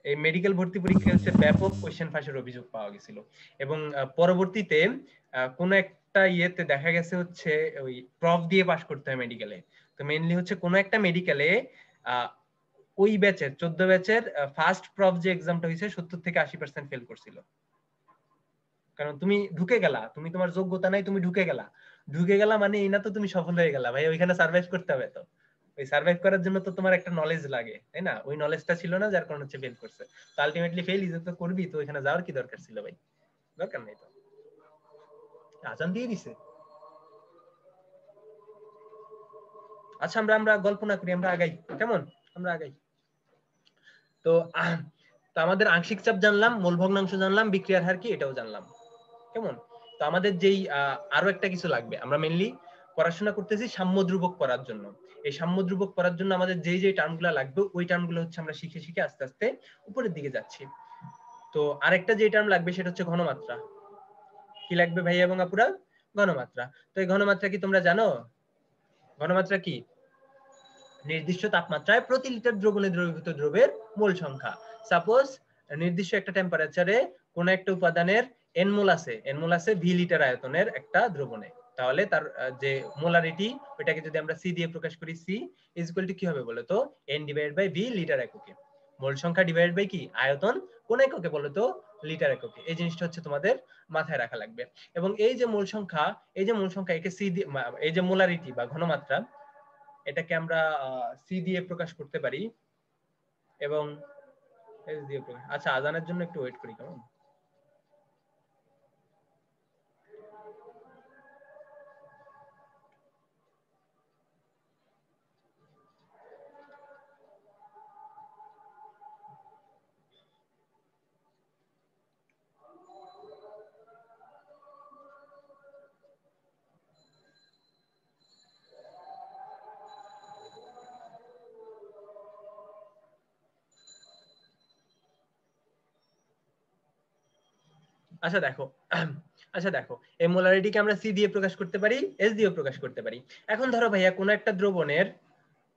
S1: এই মেডিকেল ভর্তি পরীক্ষা হচ্ছে ব্যাপক কোশ্চেন ফাঁসের অভিযোগ পাওয়া গেছিল। এবং পরবর্তীতে কোন একটা ইয়েতে দেখা গেছে হচ্ছে ওই প্রফ দিয়ে পাস করতে হয় মেডিকেলে। তো মেইনলি হচ্ছে কোন একটা মেডিকেলে ওই ব্যাচের 14 ব্যাচের ফার্স্ট প্রফ যে এক্সামটা হয়েছে 70 থেকে 80% ফেল করছিল। কারণ তুমি ঢুকে গেলা, তুমি তোমার যোগ্যতা নাই, তুমি ঢুকে গেলা মানে এই না তো তুমি সফল হয়ে গেলা ভাই, ওইখানে সার্ভাইভ করতে হবে। তো ওই সার্ভাইভ করার জন্য তো তোমার একটা নলেজ লাগে, তাই না? ওই নলেজটা ছিল না, যার কারণে হচ্ছে ফেল করছে। তো আলটিমেটলি ফেল ইজ তো করবি, তো ওইখানে যাওয়ার কি দরকার ছিল ভাই? দরকার নেই তো। আজান দিয়ে দিছে। আচ্ছা আমরা গল্প না করি, আমরা আগাই, কেমন? আমরা আগাই। তো আমাদের আংশিক চাপ জানলাম, মোল ভগ্নাংশ জানলাম, বিক্রিয়ার হার কি এটাও জানলাম, কেমন? তো আমাদের যেই আরো একটা কিছু লাগবে, আমরা মেইনলি পড়াশোনা করতেছি সাম্য ধ্রুবক করার জন্য। এই সাম্য ধ্রুবক করার জন্য আমাদের যেই টার্মগুলো লাগবে ওই টার্মগুলো হচ্ছে আমরা শিখে শিখে আস্তে আস্তে উপরের দিকে যাচ্ছি। তো আরেকটা যে টার্ম লাগবে সেটা হচ্ছে ঘনমাত্রা। কি লাগবে ভাই এবং আপুরা? ঘনমাত্রা। তো এই ঘনমাত্রা কি তোমরা জানো? ঘনমাত্রা কি? নির্দিষ্ট তাপমাত্রায় প্রতি লিটার দ্রবণে দ্রবীভূত দ্রবের মোল সংখ্যা। সাপোজ নির্দিষ্ট একটা টেম্পারেচারে কোন একটা উপাদানের n মোল আছে v লিটার আয়তনের একটা দ্রবণে, তাহলে তার যে মোলারিটি ওটাকে যদি আমরা c দিয়ে প্রকাশ করি, c ইজ ইকুয়াল টু কি হবে বলো তো n divided by v litre এককে, মোল সংখ্যা ডিভাইডেড বাই কি আয়তন কোন এককে বলো তো লিটার এককে। এই জিনিসটা হচ্ছে তোমাদের মাথায় রাখা লাগবে। এবং এই যে মোল সংখ্যা একে c দিয়ে, এই যে মোলারিটি বা ঘনমাত্রা এটাকে আমরা c দিয়ে প্রকাশ করতে পারি এবং s দিয়ে প্রকাশ। আচ্ছা আজানের জন্য একটু ওয়েট করি কেমন। আচ্ছা দেখো এই মোলারিটিকে আমরা সি দিয়ে প্রকাশ করতে পারি, এস দিয়ে প্রকাশ করতে পারি। এখন ধরো ভাইয়া কোন একটা দ্রবণের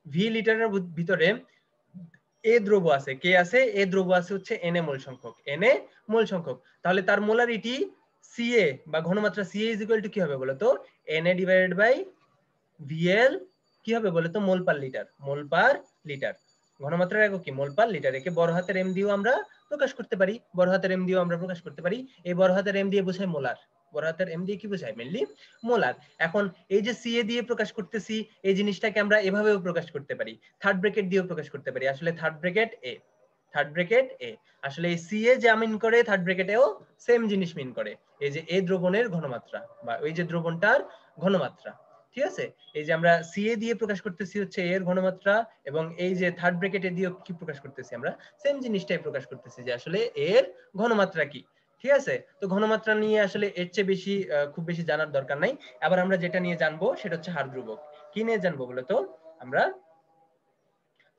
S1: ভি লিটারের ভিতরে এ দ্রব আছে, কে আছে, এ দ্রব আছে হচ্ছে এনএ মোল সংখ্যক, এনএ মোল সংখ্যক। তাহলে তার মোলারিটি সিএ বা ঘনমাত্রা সিএ ইজ ইকুয়াল টু কি হবে বলতো এনএ ডিভাইডেড বাই ভিএল কি হবে বলতো মোল পার লিটার, মোল পার লিটার। ঘনমাত্রার একক কি মোল পার লিটার। একে বড় হাতের এম দিয়েও আমরা প্রকাশ করতে পারি, বড় হাতের এম দিয়েও আমরা প্রকাশ করতে পারি। এই বড় হাতের এম দিয়ে বোঝায় মোলার, বড় হাতের এম দিয়ে কি বোঝায় মেইনলি মোলার। এখন এই যে সিএ দিয়ে প্রকাশ করতেছি এই জিনিসটাকে আমরা এভাবেও প্রকাশ করতে পারি, থার্ড ব্র্যাকেট দিয়েও প্রকাশ করতে পারি। আসলে থার্ড ব্র্যাকেট এ আসলে এই সিএ যা মিন করে থার্ড ব্র্যাকেটেও সেম জিনিস মিন করে। এই যে এ দ্রবণের ঘনমাত্রা বা ওই যে দ্রবণটার ঘনমাত্রা, ঠিক আছে। এই যে আমরা সিএ দিয়ে প্রকাশ করতেছি হচ্ছে এর ঘনমাত্রা, এবং এই যে থার্ড ব্র্যাকেটে দিয়ে কি প্রকাশ করতেছি আমরা সেম জিনিসটাই প্রকাশ করতেছি যে আসলে এর ঘনমাত্রা কি, ঠিক আছে। তো ঘনমাত্রা নিয়ে আসলে এর চেয়ে বেশি খুব বেশি জানার দরকার নাই। আবার আমরা যেটা নিয়ে জানবো সেটা হচ্ছে হার ধ্রুবক। কি নিয়ে জানবো বলতো আমরা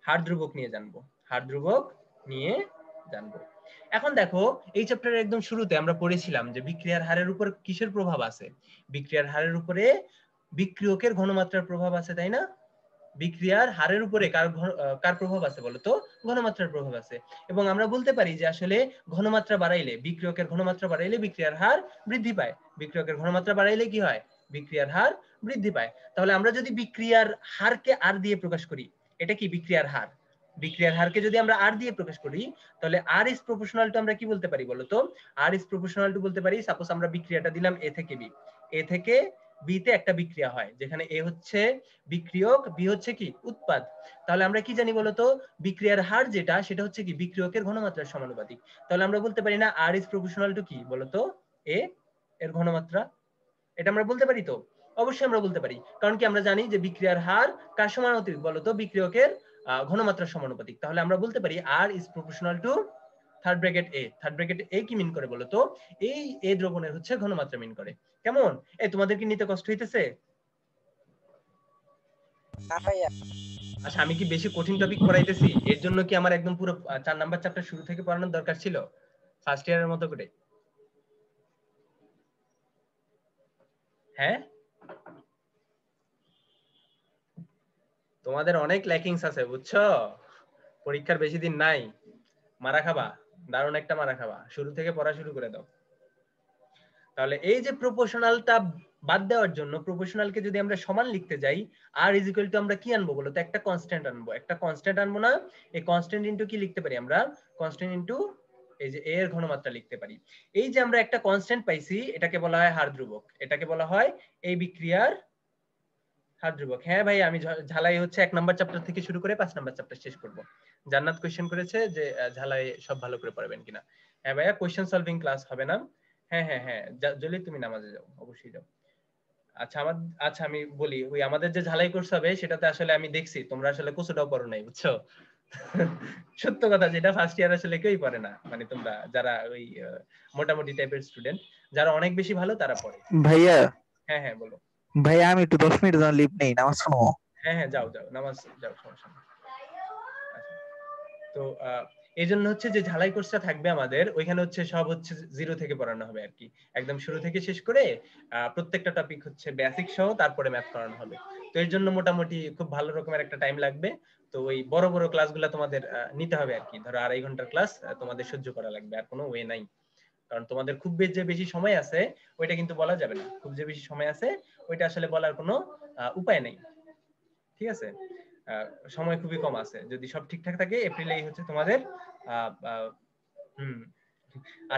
S1: হার ধ্রুবক নিয়ে জানবো, হার ধ্রুবক নিয়ে জানবো। এখন দেখো এই চ্যাপ্টারের একদম শুরুতে আমরা পড়েছিলাম যে বিক্রিয়ার হারের উপর কিসের প্রভাব আছে, বিক্রিয়ার হারের উপরে বিক্রিয়কের ঘনমাত্রার প্রভাব আছে, তাই না। বিক্রিয়ার হারের উপরে কার প্রভাব আছে বলতো ঘনমাত্রার প্রভাব আছে। এবং আমরা বলতে পারি যে আসলে ঘনমাত্রা বাড়াইলে, বিক্রিয়কের ঘনমাত্রা বাড়াইলে বিক্রিয়ার হার বৃদ্ধি পায়, বিক্রিয়কের ঘনমাত্রা বাড়াইলে কি হয় বিক্রিয়ার হার বৃদ্ধি পায়। তাহলে আমরা যদি বিক্রিয়ার হারকে আর দিয়ে প্রকাশ করি, এটা কি বিক্রিয়ার হার, বিক্রিয়ার হারকে যদি আমরা আর দিয়ে প্রকাশ করি তাহলে আর ইজ প্রপোর্শনাল টু আমরা কি বলতে পারি বলতো আর ইজ প্রপোর্শনাল টু বলতে পারি। সাপোজ আমরা বিক্রিয়াটা দিলাম এ থেকে বি, এ থেকে বি তে একটা বিক্রিয়া হয় যেখানে এ হচ্ছে বিক্রিয়ক, বি হচ্ছে কি উৎপাদ। তাহলে আমরা কি জানি বলতো বিক্রিয়ার হার যেটা সেটা হচ্ছে কি বিক্রিয়কের ঘনমাত্রার সমানুপাতিক। তাহলে আমরা বলতে পারি না আর ইজ প্রপোর্শনাল টু কি বলতো এ এর ঘনমাত্রা। এটা আমরা বলতে পারি তো, অবশ্যই আমরা বলতে পারি। কারণ কি আমরা জানি যে বিক্রিয়ার হার কার সমানুপাতিক বলতো বিক্রিয়কের ঘনমাত্রার সমানুপাতিক। তাহলে আমরা বলতে পারি আর is proportional to third bracket এ। থার্ড ব্র্যাকেট এ কি মিন করে বলতো এই এ দ্রবণের হচ্ছে ঘনমাত্রা মিন করে। কেমন এই তোমাদের কি নিতে কষ্ট হইতেছে? আচ্ছা আমি কি বেশি কঠিন টপিক পড়াইতেছি? এর জন্য কি আমার একদম পুরো 4 নাম্বার চ্যাপ্টার শুরু থেকে পড়ানোর দরকার ছিল ফার্স্ট ইয়ারের মতো করে? হ্যাঁ তোমাদের অনেক ল্যাকিংস আছে বুঝছো, পরীক্ষার বেশি দিন নাই, মারা খাবা, দারুণ একটা মারা খাবা, শুরু থেকে পড়া শুরু করে দাও। তাহলে এই যে প্রপোর্শনালটা বাদ দেওয়ার জন্য, প্রপোর্শনালকে যদি আমরা সমান লিখতে যাই আর ইজ ইকুয়াল টু আমরা কি আনবো বলো তো একটা কনস্ট্যান্ট আনবো, একটা কনস্ট্যান্ট আনবো না। এই কনস্ট্যান্ট ইনটু কি লিখতে পারি আমরা কনস্ট্যান্ট ইনটু এই যে এর ঘনমাত্রা লিখতে পারি। এই যে আমরা একটা কনস্ট্যান্ট পাইছি এটাকে বলা হয় হার ধ্রুবক, এটাকে বলা হয় এই বিক্রিয়ার হার ধ্রুবক। হ্যাঁ ভাই আমি ঝালাই হচ্ছে 1 নাম্বার চ্যাপ্টার থেকে শুরু করে 5 নাম্বার চ্যাপ্টার শেষ করব। জান্নাত কোশ্চেন করেছে যে ঝালাই সব ভালো করে পড়াবেন কিনা। হ্যাঁ ভাইয়া কোশ্চেন সলভিং ক্লাস হবে না। হ্যাঁ হ্যাঁ হ্যাঁ জলি তুমি নামাজে যাও, অবশ্যই যাও। আচ্ছা আমি বলি ওই আমাদের যে ঝালাই কোর্স হবে সেটাতে আসলে আমি দেখছি তোমরা আসলে কোসোটাও পড়ো নাই বুঝছো। সত্য কথা যেটা ফার্স্ট ইয়ার আসলে কেউই পড়ে না, মানে তোমরা যারা ওই মোটামুটি টাইপের স্টুডেন্ট, যারা অনেক বেশি ভালো তারা পড়ে।
S7: ভাইয়া
S1: হ্যাঁ হ্যাঁ বলো।
S7: ভাইয়া আমি একটু 10 মিনিট জন্য লিভ নেই, নামাজ শুনবো।
S1: হ্যাঁ হ্যাঁ যাও যাও নামাজ যাও, সমস্যা নেই। তো এই জন্য হচ্ছে যে ঝালাই কোর্সটা থাকবে আমাদের, ওইখানে হচ্ছে সব হচ্ছে জিরো থেকে পড়ানো হবে আর কি, একদম শুরু থেকে শেষ করে প্রত্যেকটা টপিক হচ্ছে বেসিক সহ তারপরে ম্যাথ করানো হবে। তো এর জন্য মোটামুটি খুব ভালো রকমের একটা টাইম লাগবে। তো ওই বড় বড় ক্লাসগুলো তোমাদের নিতে হবে আর কি, ধরো 2.5 ঘন্টার ক্লাস তোমাদের সহ্য করা লাগবে, আর কোনো ওয়ে নাই। কারণ তোমাদের খুব যে বেশি সময় আছে ওইটা কিন্তু বলা যাবে না, খুব যে বেশি সময় আছে ওইটা আসলে বলার কোনো উপায় নেই, ঠিক আছে? সময় খুবই কম আছে, যদি সব ঠিকঠাক থাকে এপ্রিলেই হচ্ছে তোমাদের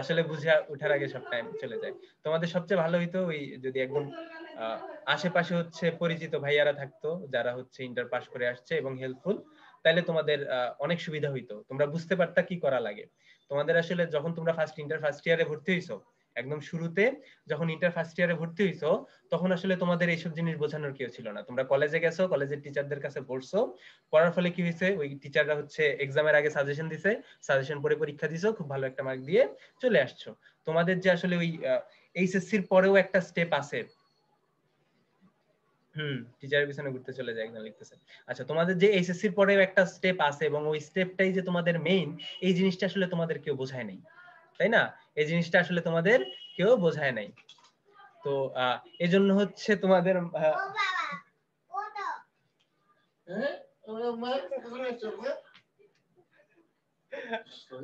S1: আসলে বুঝে ওঠার আগে সব টাইম চলে যায়। তোমাদের সবচেয়ে ভালো হইতো ওই যদি একদম আশেপাশে হচ্ছে পরিচিত ভাইয়ারা থাকতো যারা হচ্ছে ইন্টার পাস করে আসছে এবং হেল্পফুল, তাহলে তোমাদের অনেক সুবিধা হইতো, তোমরা বুঝতে পারতা কি করা লাগে। তোমাদের আসলে যখন তোমরা ইন্টার ফার্স্ট ইয়ারে ভর্তি হইছো, একদম শুরুতে যখন ইন্টার ফার্স্ট ইয়ারে ভর্তি হইছো, তখন আসলে তোমাদের এইসব জিনিস বোঝানোর কেউ ছিল না। তোমরা কলেজে গেছো, কলেজের টিচারদের কাছে পড়ছো, পড়ার ফলে কি হয়েছে, ওই টিচাররা হচ্ছে এক্সামের আগে সাজেশন দিছে, সাজেশন পড়ে পরীক্ষা দিছো, খুব ভালো একটা মার্ক দিয়ে চলে আসছো। তোমাদের যে আসলে ওই এইচএসসির পরেও একটা স্টেপ আছে, টিচারের পিছনে ঘুরতে চলে যায় একজন লিখতেছে। আচ্ছা, তোমাদের যে এইচএসসির পরেও একটা স্টেপ আছে এবং ওই স্টেপটাই যে তোমাদের মেইন, এই জিনিসটা আসলে তোমাদের কেউ বোঝায় নাই, তাই না? এই জিনিসটা আসলে তোমাদের কেউ বোঝায় নাই। তো এজন্য হচ্ছে তোমাদের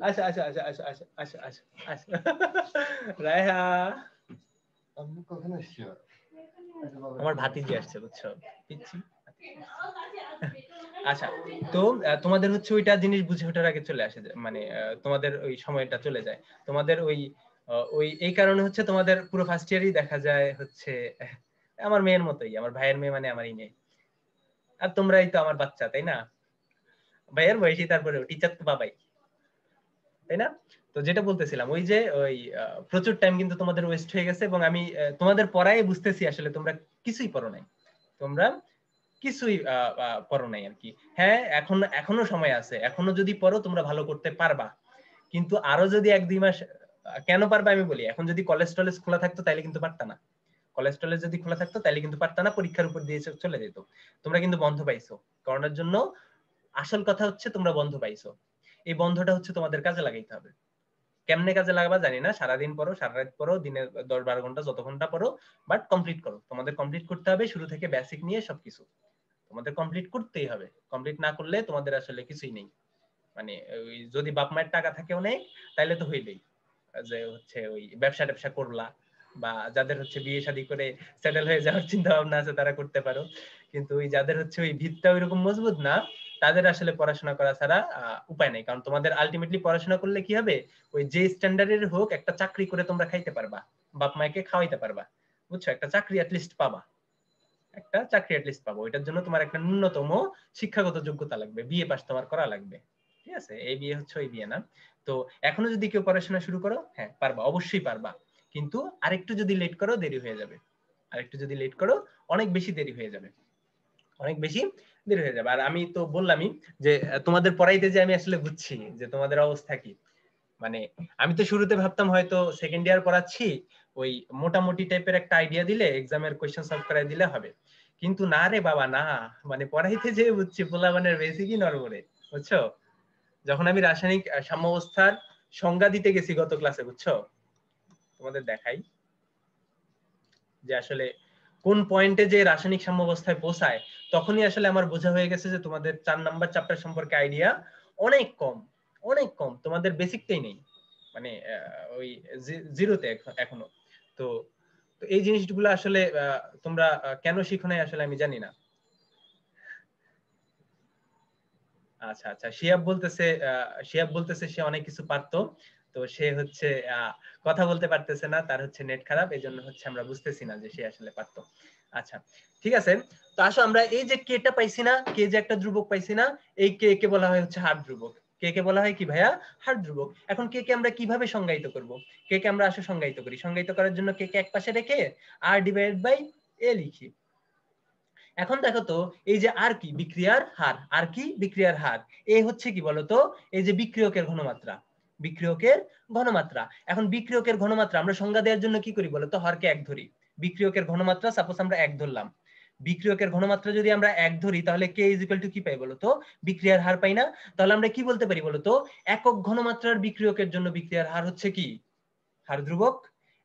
S1: আচ্ছা আচ্ছা আচ্ছা আচ্ছা আচ্ছা আচ্ছা আচ্ছা আচ্ছা রায়হা, আমার ভাতিজি আসছে বুঝছো, পিচ্ছি। আচ্ছা, তো তোমাদের হচ্ছে ওইটা জিনিস বুঝে ওঠার আগে চলে আসে, মানে তোমাদের ওই সময়টা চলে যায়। তোমাদের ওই এই কারণে হচ্ছে তোমাদের পুরো ফার্স্ট ইয়ারই দেখা যায় হচ্ছে আমার মেয়ের মতোই, আমার ভাইয়ের মেয়ে মানে আমারই মেয়ে, আর তোমরাই তো আমার বাচ্চা, তাই না? ভাইয়ের বয়সী, তারপরে টিচার তো বাবাই, তাই না? তো যেটা বলতেছিলাম, ওই যে ওই প্রচুর টাইম কিন্তু তোমাদের ওয়েস্ট হয়ে গেছে, এবং আমি তোমাদের পড়ায় বুঝতেছি আসলে তোমরা কিছুই পড়ো নাই, তোমরা কিছুই পড়ো নাই আর কি। হ্যাঁ, এখনো সময় আছে, এখনো যদি পড়ো তোমরা ভালো করতে পারবা, কিন্তু আরো যদি 1-2 মাস, কেন পারবা আমি বলি, এখন যদি কলেজ টলেজ খোলা থাকতো তাইলে কিন্তু পারতা না, কলেজ টলেজ যদি খোলা থাকতো তাইলে কিন্তু পারতা না, পরীক্ষার উপর দিয়ে চলে যেত। তোমরা কিন্তু বন্ধ পাইছো করোনার জন্য, আসল কথা হচ্ছে তোমরা বন্ধ পাইছো, এই বন্ধটা হচ্ছে তোমাদের কাজে লাগাইতে হবে। কেমনে কাজে লাগাবা জানি না, সারাদিন পড়ো, সারা রাত পড়ো, দিনে 10-12 ঘন্টা যত ঘন্টা পড়ো, বাট কমপ্লিট করো। তোমাদের কমপ্লিট করতে হবে, শুরু থেকে বেসিক নিয়ে সবকিছু তোমাদের কমপ্লিট করতেই হবে। কমপ্লিট না করলে তোমাদের আসলে কিছুই নেই, মানে ওই যদি বাপ মায়ের টাকা থাকে অনেক তাইলে তো হইবেই, যে হচ্ছে ওই ব্যবসা ট্যাবসা করলা, বা যাদের হচ্ছে বিয়ে শাদী করে সেটেল হয়ে যাওয়ার চিন্তা ভাবনা আছে তারা করতে পারো, কিন্তু ওই যাদের হচ্ছে ওই ভিতটা ওইরকম মজবুত না, তাদের আসলে পড়াশোনা করা ছাড়া উপায় নেই। কারণ তোমাদের আলটিমেটলি পড়াশোনা করলে কি হবে, ওই যে স্ট্যান্ডার্ডের হোক একটা চাকরি করে তোমরা খাইতে পারবা, বাপ মাকে খাওয়াইতে পারবা, বুঝছো? একটা চাকরি অ্যাটলিস্ট পাবা, একটা চাকরি অ্যাটলিস্ট পাবো। এটার জন্য তোমার একটা ন্যূনতম শিক্ষাগত যোগ্যতা লাগবে, বিএ পাস তোমার করা লাগবে, ঠিক আছে? এই বিয়ে হচ্ছে ওই বিয়ে না। তো এখনো যদি কেউ পড়াশোনা শুরু করো, হ্যাঁ পারবা, অবশ্যই পারবা, কিন্তু আরেকটু যদি লেট করো দেরি হয়ে যাবে, আরেকটু যদি লেট করো অনেক বেশি দেরি হয়ে যাবে, অনেক বেশি দেরি হয়ে যাবে। আর আমি তো বললামই যে তোমাদের পড়াইতে যে আমি আসলে বুঝছি যে তোমাদের অবস্থা কি, মানে আমি তো শুরুতে ভাবতাম হয়তো সেকেন্ড ইয়ার পড়াচ্ছি, ওই মোটামুটি টাইপের একটা আইডিয়া দিলে এক্সামের কোশ্চেন সলভ করাই দিলে হবে, কিন্তু না রে বাবা না, মানে পড়াইতে যে বুঝছি পোলাপানের বেসিকই নড়বড়ে, বুঝছো? যখন আমি রাসায়নিক সাম্যাবস্থার সংজ্ঞা দিতে গেছি গত ক্লাসে, বুঝছো, তোমাদের দেখাই যে আসলে কোন পয়েন্টে যে রাসায়নিক সাম্যাবস্থায় পৌঁছায়, তখনই আসলে আমার বোঝা হয়ে গেছে যে তোমাদের 4 নাম্বার চ্যাপ্টার সম্পর্কে আইডিয়া অনেক কম, অনেক কম, তোমাদের বেসিকটাই নেই, মানে ওই জিরোতে এখনো। তো এই জিনিসগুলো আসলে তোমরা কেন শিখো নাই আসলে আমি জানি না। আচ্ছা আচ্ছা, শিহাব বলতেছে সে অনেক কিছু পারতো, তো সে হচ্ছে কথা বলতে পারতেছে না, তার হচ্ছে নেট খারাপ, এই জন্য হচ্ছে আমরা বুঝতেছি না যে সে আসলে পারতো। আচ্ছা ঠিক আছে, তো আসো আমরা এই যে কেটা পাইছি না, কে যে একটা ধ্রুবক পাইছি না, এই কে কে বলা হয় হচ্ছে হার ধ্রুবক। কে কে বলা হয় কি ভাইয়া? হার ধ্রুবক। এখন কে কে আমরা কিভাবে সংজ্ঞায়িত করব? কে কে আমরা আসলে সংজ্ঞায়িত করি, সংজ্ঞায়িত করার জন্য কে কে এক পাশে রেখে আর ডিভাইডেড বাই এ লিখি। এখন দেখো তো, এই যে আর কি বিক্রিয়ার হার, আর কি বিক্রিয়ার হার, এ হচ্ছে কি বলতো, এই যে বিক্রিয়কের ঘনমাত্রা, বিক্রিয়কের ঘনমাত্রা। এখন বিক্রিয়কের ঘনমাত্রা আমরা সংজ্ঞা দেওয়ার জন্য কি করি বলতো, হরকে 1 ধরি, বিক্রিয়কের ঘনমাত্রা সাপোজ আমরা 1 ধরলাম, বিক্রিয়কের ঘনমাত্রা যদি আমরা 1 ধরি তাহলে k = কি পাই বলো তো? বিক্রিয়ার হার পাই না? তাহলে আমরা কি বলতে পারি বলো তো? একক ঘনমাত্রার বিক্রিয়কের জন্য বিক্রিয়ার হার হচ্ছে কি? হার ধ্রুবক।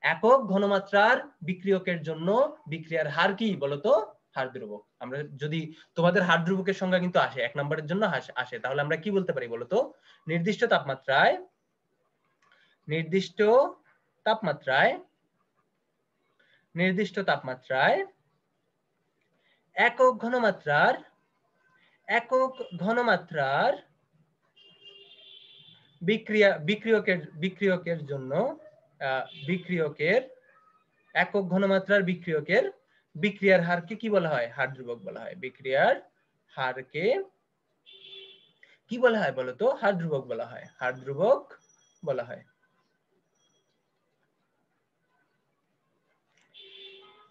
S1: একক ঘনমাত্রার বিক্রিয়কের জন্য বিক্রিয়ার হার কি বলতো? হার ধ্রুবক। আমরা যদি তোমাদের হার ধ্রুবকের সংজ্ঞা কিন্তু আসে 1 নম্বরের জন্য আসে, তাহলে আমরা কি বলতে পারি বলতো? নির্দিষ্ট তাপমাত্রায় একক ঘনমাত্রার বিক্রিয়কের জন্য একক ঘনমাত্রার বিক্রিয়কের বিক্রিয়ার হারকে কি বলা হয়? হার ধ্রুবক বলা হয়। বিক্রিয়ার হারকে কি বলা হয় বলতো? হার ধ্রুবক বলা হয়। হার ধ্রুবক বলা হয়।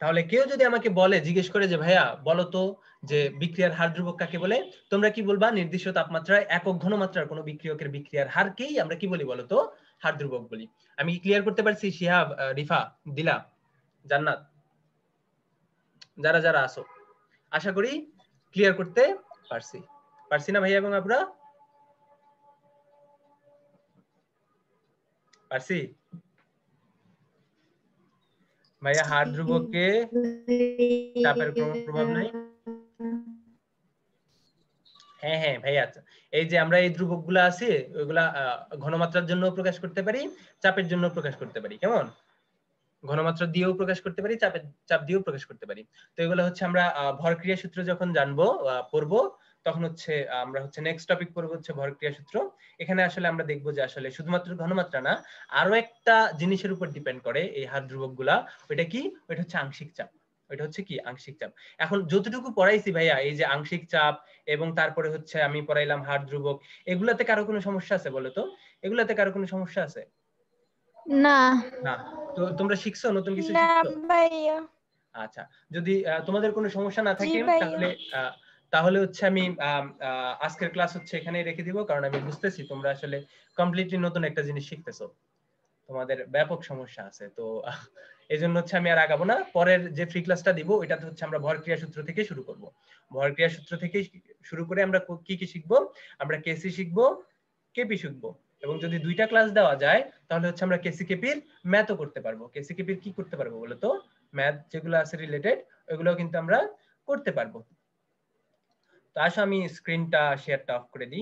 S1: তাহলে কেউ যদি আমাকে জিজ্ঞেস করে যে ভাইয়া বলো তো যে বিক্রিয়ার হার ধ্রুবক কাকে বলে, তোমরা কি বলবা? নির্দিষ্ট তাপমাত্রায় একক ঘনমাত্রার কোন বিক্রিয়কের বিক্রিয়ার হারকেই আমরা কি বলি বলতো? হার ধ্রুবক বলি। আমি ক্লিয়ার করতে পারছি? শিহাব, রিফা, দিলা, জান্নাত, যারা যারা আসো, আশা করি ক্লিয়ার করতে পারছি না ভাইয়া এবং আপুরা? পারছি ভাইয়া? হার ধ্রুবকে চাপের কোনো প্রভাব নাই? হ্যাঁ হ্যাঁ ভাইয়া, আচ্ছা। এই যে আমরা এই ধ্রুবকগুলো আছে ওইগুলা ঘনমাত্রার জন্য প্রকাশ করতে পারি, চাপের জন্য প্রকাশ করতে পারি। কেমন? ঘনমাত্রা দিয়েও প্রকাশ করতে পারি, চাপ দিয়েও প্রকাশ করতে পারি। তো এগুলো হচ্ছে আমরা ভরক্রিয়া সূত্র যখন জানবো পড়বো তখন হচ্ছে আমরা নেক্সট টপিক পড়বো ভরক্রিয়া সূত্র। এখানে আসলে আমরা দেখবো যে আসলে শুধুমাত্র ঘনমাত্রা না, আরো একটা জিনিসের উপর ডিপেন্ড করে এই হার ধ্রুবকগুলা। ওইটা কি? ওইটা হচ্ছে আংশিক চাপ। ওইটা হচ্ছে কি? আংশিক চাপ। এখন যতটুকু পড়াইছি ভাইয়া, এই যে আংশিক চাপ এবং তারপরে হচ্ছে আমি পড়াইলাম হার ধ্রুবক, এগুলাতে কারো কোনো সমস্যা আছে বলো তো? এগুলাতে কারো কোনো সমস্যা আছে?
S6: না
S1: না। তো তোমরা শিখছো, নতুন কিছু
S5: না
S1: শিখছো?
S5: ভাইয়া।
S1: আচ্ছা, যদি তোমাদের কোনো সমস্যা না থাকে
S5: জি ভাইয়া।
S1: তাহলে হচ্ছে আমি আজকের ক্লাস হচ্ছে এখানেই রেখে দিব, কারণ আমি বুঝতেছি তোমরা আসলে কমপ্লিটলি নতুন একটা জিনিস শিখতেছো, তোমাদের ব্যাপক সমস্যা আছে। তো এজন্য হচ্ছে আমি আর আগাবো না। পরের যে ফ্রি ক্লাসটা দিব ওইটাতে হচ্ছে আমরা ভরক্রিয়া সূত্র থেকে শুরু করব। ভরক্রিয়া সূত্র থেকে শুরু করে আমরা কি কি শিখবো? আমরা কেসি শিখবো, কেপি শিখবো, এবং যদি দুইটা ক্লাস দেওয়া যায় তাহলে হচ্ছে আমরা কেসি কেপির ম্যাথও করতে পারবো। কেসি কেপির কি করতে পারবো বলো তো? ম্যাথ যেগুলো আছে রিলেটেড ওইগুলোও কিন্তু আমরা করতে পারবো। তো আসো আমি স্ক্রিনটা শেয়ারটা অফ করে দিই।